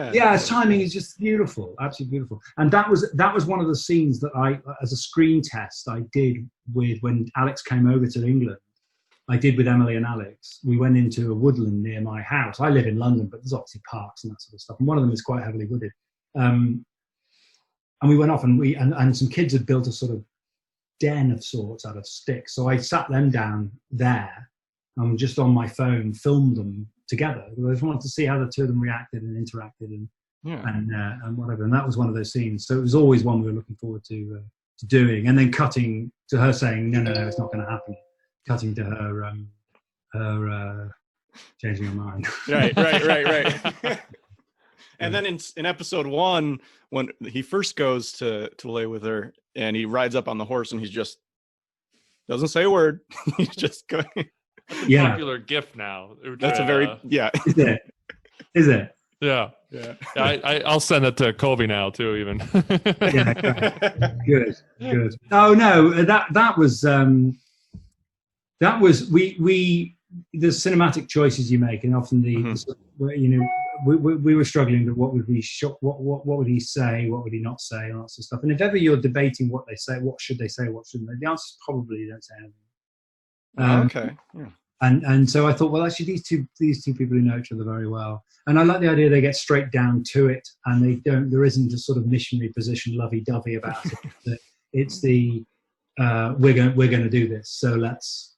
timing is just beautiful, absolutely beautiful. And that was one of the scenes that I, as a screen test, I did when Alex came over to England. I did with Emily and Alex. We went into a woodland near my house. I live in London, but there's obviously parks and that sort of stuff. And one of them is quite heavily wooded. And we went off, and some kids had built a sort of den of sorts out of sticks. So I sat them down there and just on my phone filmed them together. I just wanted to see how the two of them reacted and interacted and whatever. And that was one of those scenes. So it was always one we were looking forward to doing. And then cutting to her saying, no, it's not going to happen. Cutting to her changing her mind. Right. And then in episode 1, when he first goes to lay with her, and he rides up on the horse, and he just doesn't say a word. He's just going. That's a popular GIF now. That's a very Is it? Yeah. I'll send it to Colby now too. Even. Good. Oh no, that was we the cinematic choices you make, and often we were struggling with what would we what would he say, what would he not say, and that sort of stuff. And if ever you're debating what they say, what should they say, what shouldn't they, the answer is probably don't say anything. Okay. Yeah. And so I thought, well, actually, these two people who know each other very well, and I like the idea they get straight down to it, and there isn't a sort of missionary position, lovey-dovey about it. It's the we're going to do this, so let's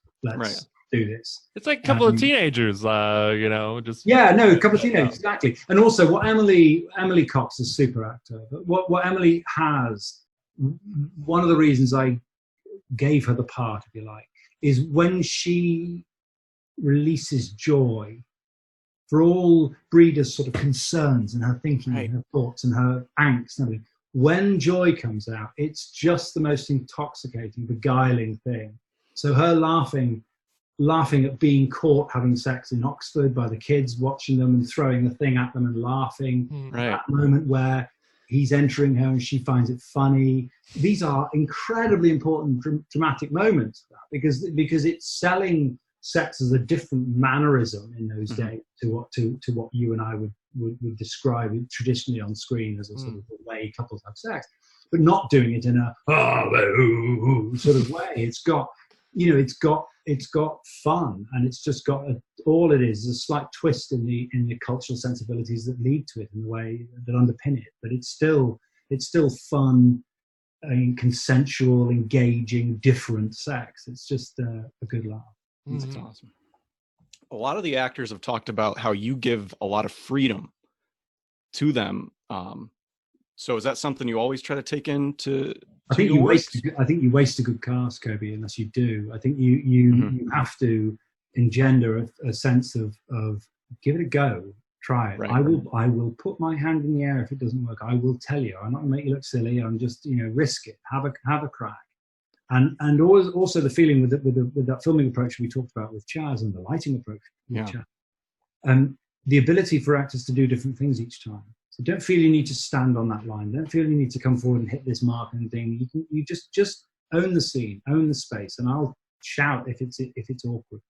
do this. It's like a couple of teenagers, just a couple of teenagers, exactly. And also, what Emily Cox is a super actor, but what Emily has, one of the reasons I gave her the part, if you like, is when she releases joy, for all Breda's sort of concerns and her thinking and her thoughts and her angst and everything, when joy comes out, it's just the most intoxicating, beguiling thing. So her laughing at being caught having sex in Oxford by the kids, watching them and throwing the thing at them and laughing. That moment where he's entering her and she finds it funny. These are incredibly important dramatic moments because it's selling sex as a different mannerism in those days to what you and I would describe traditionally on screen as a sort of the way couples have sex, but not doing it in a sort of way. It's got fun, and it's just got all it is a slight twist in the cultural sensibilities that lead to it in the way that underpin it. But it's still fun, consensual, engaging, different sex. It's just a good laugh. That's awesome. A lot of the actors have talked about how you give a lot of freedom to them. So is that something you always try to take into? I think you waste a good cast, Kobe, unless you do. I think you have to engender a sense of give it a go, try it. Right. I will put my hand in the air if it doesn't work. I will tell you. I'm not going to make you look silly. I'm just risk it. Have a crack. and always also the feeling with that filming approach we talked about with Chaz and the lighting approach with Chaz, and the ability for actors to do different things each time. So don't feel you need to stand on that line. Don't feel you need to come forward and hit this mark and thing. You just own the scene, own the space, and I'll shout if it's awkward.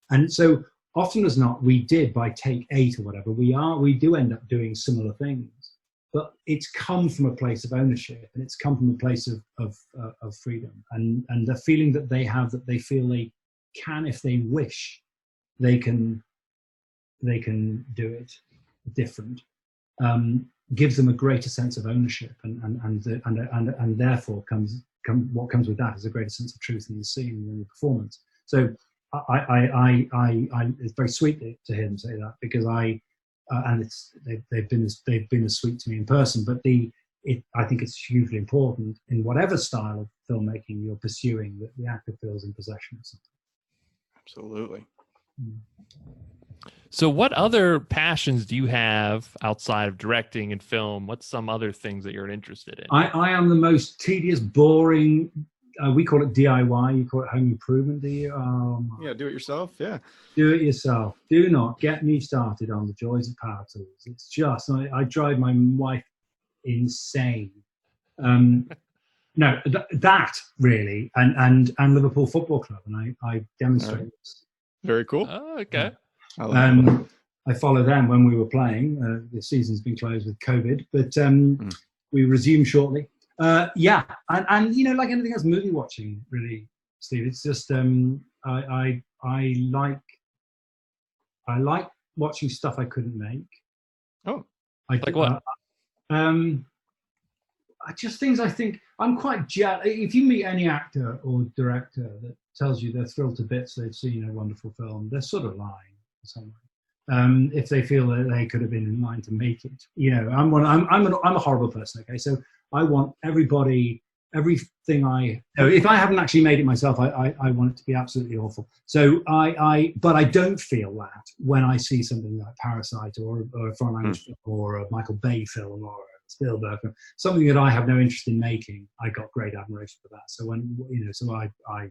And so often as not, we did by take 8 or whatever. We do end up doing similar things, but it's come from a place of ownership, and it's come from a place of freedom, and the feeling that they have, that they feel they can, if they wish, they can do it different. Gives them a greater sense of ownership, and therefore what comes with that is a greater sense of truth in the scene and in the performance. So it's very sweet to hear them say that, because and they've been as sweet to me in person. But I think it's hugely important in whatever style of filmmaking you're pursuing that the actor feels in possession of something. Absolutely. So what other passions do you have outside of directing and film? What's some other things that you're interested in? I am the most tedious, boring, we call it DIY, you call it home improvement, do you? Yeah, do it yourself, yeah. Do it yourself. Do not get me started on the joys of power tools. It's just, I drive my wife insane. No, that really, and Liverpool Football Club, and I demonstrate this. Very cool. Oh, okay. I follow them when we were playing. The season's been closed with COVID, but we resume shortly. And you know, like anything else, movie watching, really, Steve. It's just I like watching stuff I couldn't make. Oh, like what? Just things I think I'm quite jealous. If you meet any actor or director that tells you they're thrilled to bits they've seen a wonderful film, they're sort of lying in some way. If they feel that they could have been in line to make it, you know, I'm a horrible person. Okay, so I want everything if I haven't actually made it myself, I want it to be absolutely awful. So but I don't feel that when I see something like Parasite or a foreign language film or a Michael Bay film or a Spielberg film, something that I have no interest in making. I got great admiration for that. So when I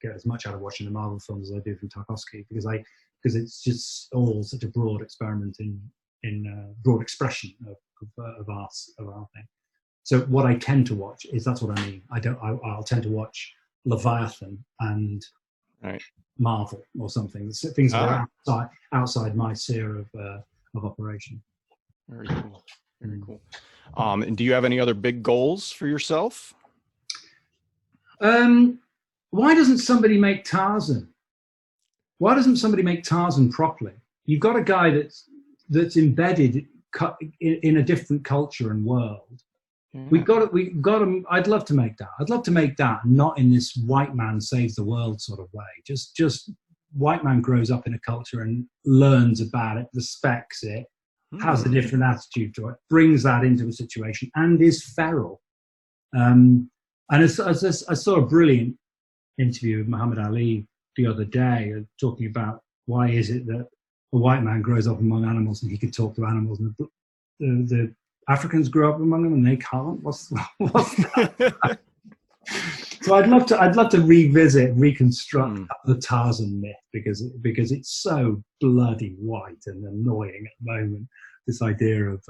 get as much out of watching the Marvel films as I do from Tarkovsky, because it's just all such a broad experiment in broad expression of our thing. So what I tend to watch is, that's what I mean. I'll tend to watch Leviathan and Marvel or something. Things that are outside my sphere of operation. Very cool. Very cool. And do you have any other big goals for yourself? Why doesn't somebody make Tarzan? Why doesn't somebody make Tarzan properly? You've got a guy that's embedded in a different culture and world. Yeah. We've got to. I'd love to make that. I'd love to make that, not in this white man saves the world sort of way. Just white man grows up in a culture and learns about it, respects it, has a different attitude to it, brings that into a situation, and is feral. And I saw a brilliant interview with Muhammad Ali the other day, talking about why is it that a white man grows up among animals and he can talk to animals, and the Africans grow up among them and they can't. What's that? So I'd love to reconstruct the Tarzan myth, because it's so bloody white and annoying at the moment. This idea of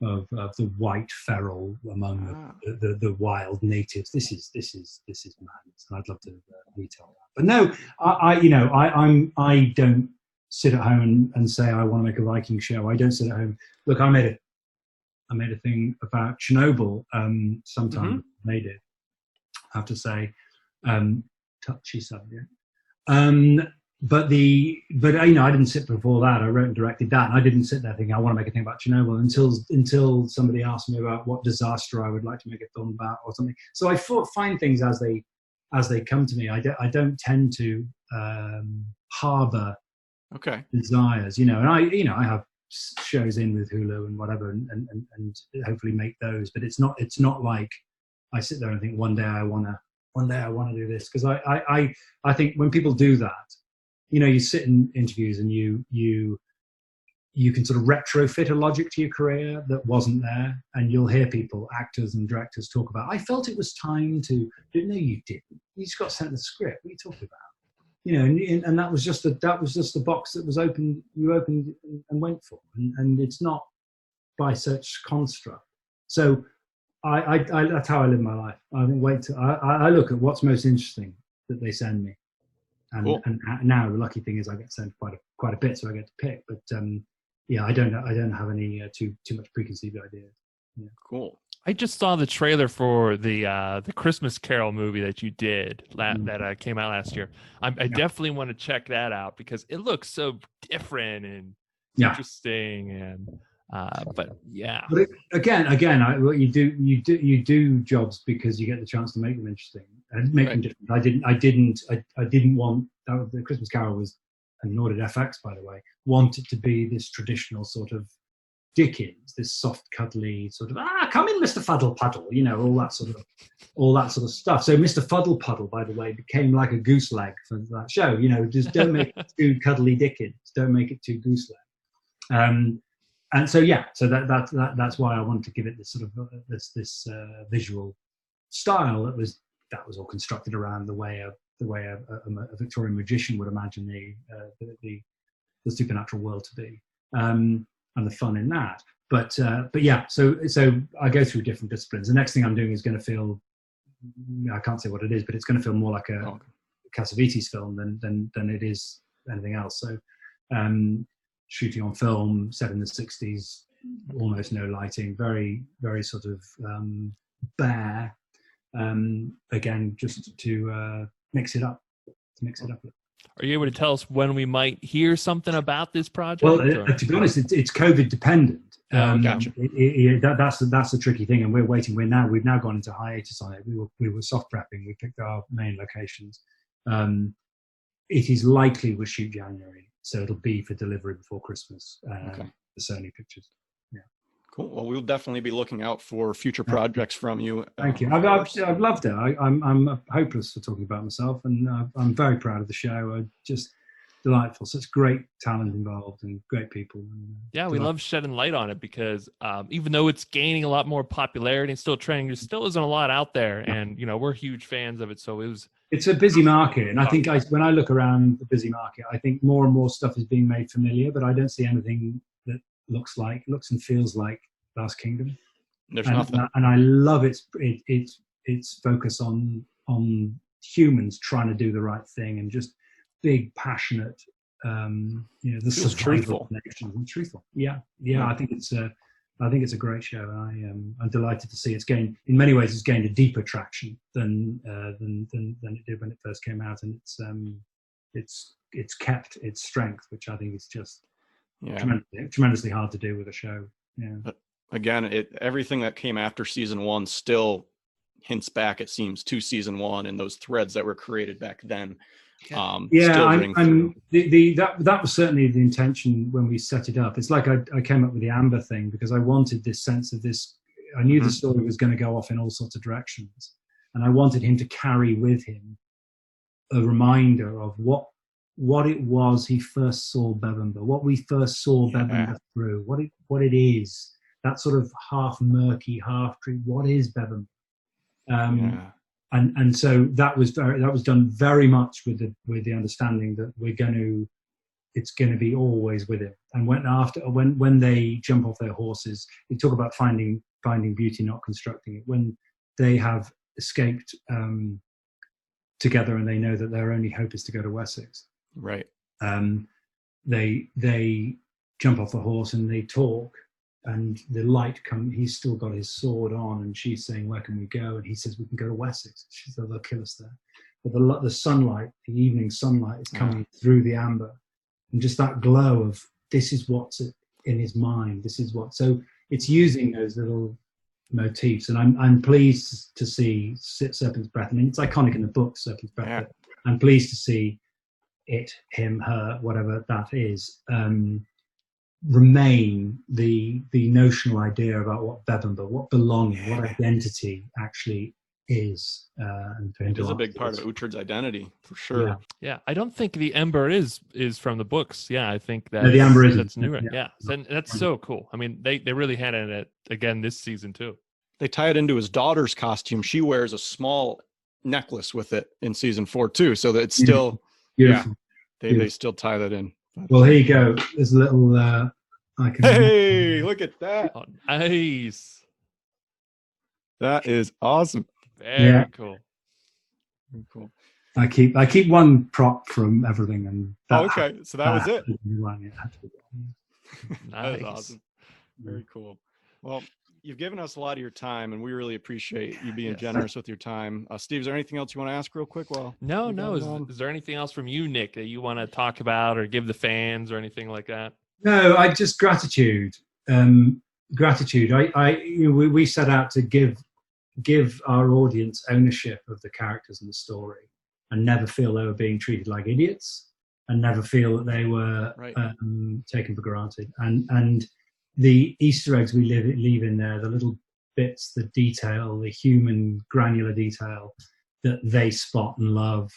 the white feral among the wild natives. This is madness, and I'd love to retell that. But no, I don't sit at home and say I want to make a Viking show. I don't sit at home. Look, I made a thing about Chernobyl sometime. Made it, I have to say, touchy subject. But I didn't sit before that. I wrote and directed that, and I didn't sit there thinking I want to make a thing about Chernobyl until somebody asked me about what disaster I would like to make a film about or something. So I find things as they come to me. I don't tend to harbor desires, and I have shows in with Hulu and whatever, and hopefully make those. But it's not like I sit there and think one day I want to do this, because I think when people do that, you sit in interviews and you you can sort of retrofit a logic to your career that wasn't there, and you'll hear people, actors and directors, talk about, I felt it was time to, no, you didn't. You just got sent the script. What are you talking about? You know, and that was just the box that was opened. You opened and went for, and it's not by such construct. So I that's how I live my life. I think I look at what's most interesting that they send me, and Cool. and now the lucky thing is I get sent quite a bit, so I get to pick. But yeah, I don't have any too much preconceived ideas. Yeah. Cool. I just saw the trailer for the Christmas Carol movie that you did that came out last year. I definitely want to check that out because it looks so different and interesting. And but yeah. But again, what you do jobs because you get the chance to make them interesting and make them different. I didn't want that. The Christmas Carol was, and nor did FX, by the way, want it to be this traditional sort of Dickens, this soft, cuddly sort of come in, Mr. Fuddle Puddle, you know, all that sort of stuff. So Mr. Fuddle Puddle, by the way, became like a goose leg for that show. You know, just don't make it too cuddly Dickens, don't make it too goose leg. And so that's why I wanted to give it this sort of this visual style that was all constructed around the way a Victorian magician would imagine the supernatural world to be. And the fun in that, but yeah. So I go through different disciplines. The next thing I'm doing is going to feel, I can't say what it is, but it's going to feel more like a Cassavetes film than it is anything else. So shooting on film, set in the 60s, almost no lighting, very very sort of bare. Again, just to mix it up. Are you able to tell us when we might hear something about this project? Well, to be honest, it's COVID dependent. Gotcha. That's the tricky thing, and we're waiting. We've now gone into hiatus on it. We were soft prepping. We picked our main locations. It is likely we'll shoot January, so it'll be for delivery before Christmas. The Sony pictures. Yeah. Cool. Well, we'll definitely be looking out for future projects from you. Thank you. I've loved it. I'm hopeless for talking about myself, and I'm very proud of the show. Just delightful. Such great talent involved and great people. Yeah, we love shedding light on it because even though it's gaining a lot more popularity and still trending, there still isn't a lot out there, and you know we're huge fans of it. So it's a busy market, and I think when I look around the busy market, I think more and more stuff is being made familiar, but I don't see anything that looks and feels like Last Kingdom. There's nothing, and I love its focus on humans trying to do the right thing and just big, passionate. The truthful. Truthful. Yeah. I think it's a great show, and I'm delighted to see in many ways it's gained a deeper traction than it did when it first came out, and it's kept its strength, which I think is just tremendously hard to do with a show. Yeah. But again, everything that came after season one still hints back, it seems, to season one and those threads that were created back then. That was certainly the intention when we set it up. It's like I came up with the Amber thing because I wanted this sense of this. I knew the story was going to go off in all sorts of directions, and I wanted him to carry with him a reminder of what it was he first saw Bebember, what we first saw Bebember through, what it is, that sort of half murky, half tree. What is Bebember? And so that was done very much with the understanding that it's going to be always with him. And when they jump off their horses, they talk about finding beauty, not constructing it. When they have escaped together and they know that their only hope is to go to Wessex. Right. They jump off the horse and they talk, and the light comes. He's still got his sword on, and she's saying, "Where can we go?" And he says, "We can go to Wessex." She says, "They'll kill us there." But the sunlight, the evening sunlight, is coming through the amber, and just that glow of this is what's in his mind. This is what. So it's using those little motifs, and I'm pleased to see Serpent's Breath. I mean, it's iconic in the book, Serpent's Breath. Yeah. I'm pleased to see it, him, her, whatever that is, remain the notional idea about what Bebember, what belonging, what identity actually is. And for him It to is a answer big part this. of Uhtred's identity, for sure. Yeah. Yeah, I don't think the Ember is from the books. Yeah, I think that No, the Ember isn't. that's new. Yeah. Yeah, and that's so cool. I mean, they really had it again this season too. They tie it into his daughter's costume. She wears a small necklace with it in season 4 too, so that it's still Beautiful. they still tie that in. Well, here you go. There's a little. I can. Hey, look at that! Oh, nice. That is awesome. Very cool. Cool. I keep one prop from everything, and Okay, so that was it. Nice. That is awesome. Very cool. Well, you've given us a lot of your time, and we really appreciate you being generous with your time. Steve, is there anything else you want to ask real quick? No. Is there anything else from you, Nick, that you want to talk about or give the fans or anything like that? No, I just gratitude. Gratitude. We set out to give our audience ownership of the characters and the story, and never feel they were being treated like idiots, and never feel that they were taken for granted. And the Easter eggs we leave in there, the little bits, the detail, the human granular detail that they spot and love.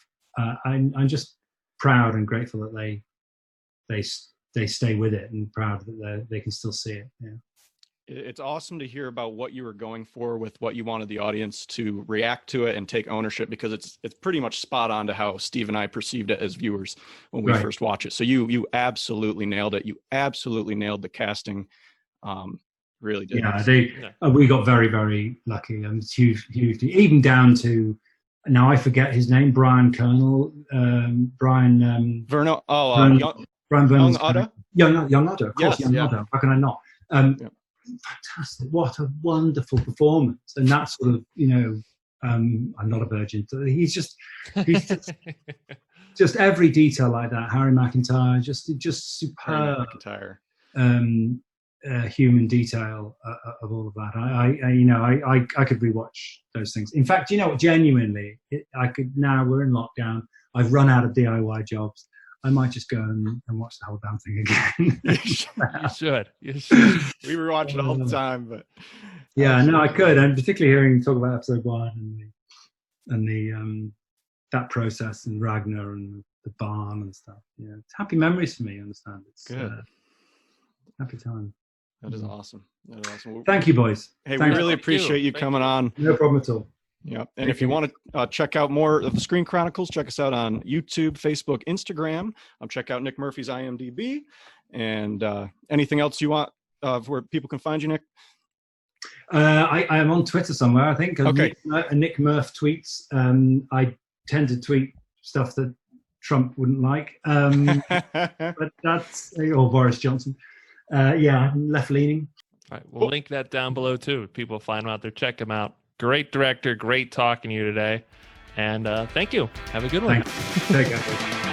I'm just proud and grateful that they stay with it, and proud that they can still see it. Yeah. It's awesome to hear about what you were going for with what you wanted the audience to react to it and take ownership, because it's pretty much spot on to how Steve and I perceived it as viewers when we first watched it. So you absolutely nailed it. You absolutely nailed the casting. Really did. Yeah, we got very, very lucky. It's huge, even down to, now I forget his name, Brian Colonel, Brian Verno. Brian Young Otta. Young Otta, of course. Yes, Young Otta. How can I not? Fantastic! What a wonderful performance, and that sort of, I'm not a virgin. He's just every detail like that. Harry McIntyre, just superb. Human detail of all of that. I could rewatch those things. In fact, genuinely, I could. Now we're in lockdown. I've run out of DIY jobs. I might just go and watch the whole damn thing again. You should. We were watching all the time, but I could. And particularly hearing talk about episode 1 and the that process and Ragnar and the barn and stuff. Yeah, it's happy memories for me. I understand. It's good. Happy time. That is awesome. Thank you, boys. Hey, we really appreciate you coming on. No problem at all. Yeah, and if you want to check out more of the Screen Chronicles, check us out on YouTube, Facebook, Instagram. Check out Nick Murphy's IMDb, and anything else you want where people can find you, Nick? I am on Twitter somewhere, I think. Okay. Nick Murph tweets. I tend to tweet stuff that Trump wouldn't like, but that's, or Boris Johnson. I'm left leaning. All right, we'll link that down below too. If people find him out there, check him out. Great director, great talking to you today. And thank you. Have a good one. Thanks. Take care.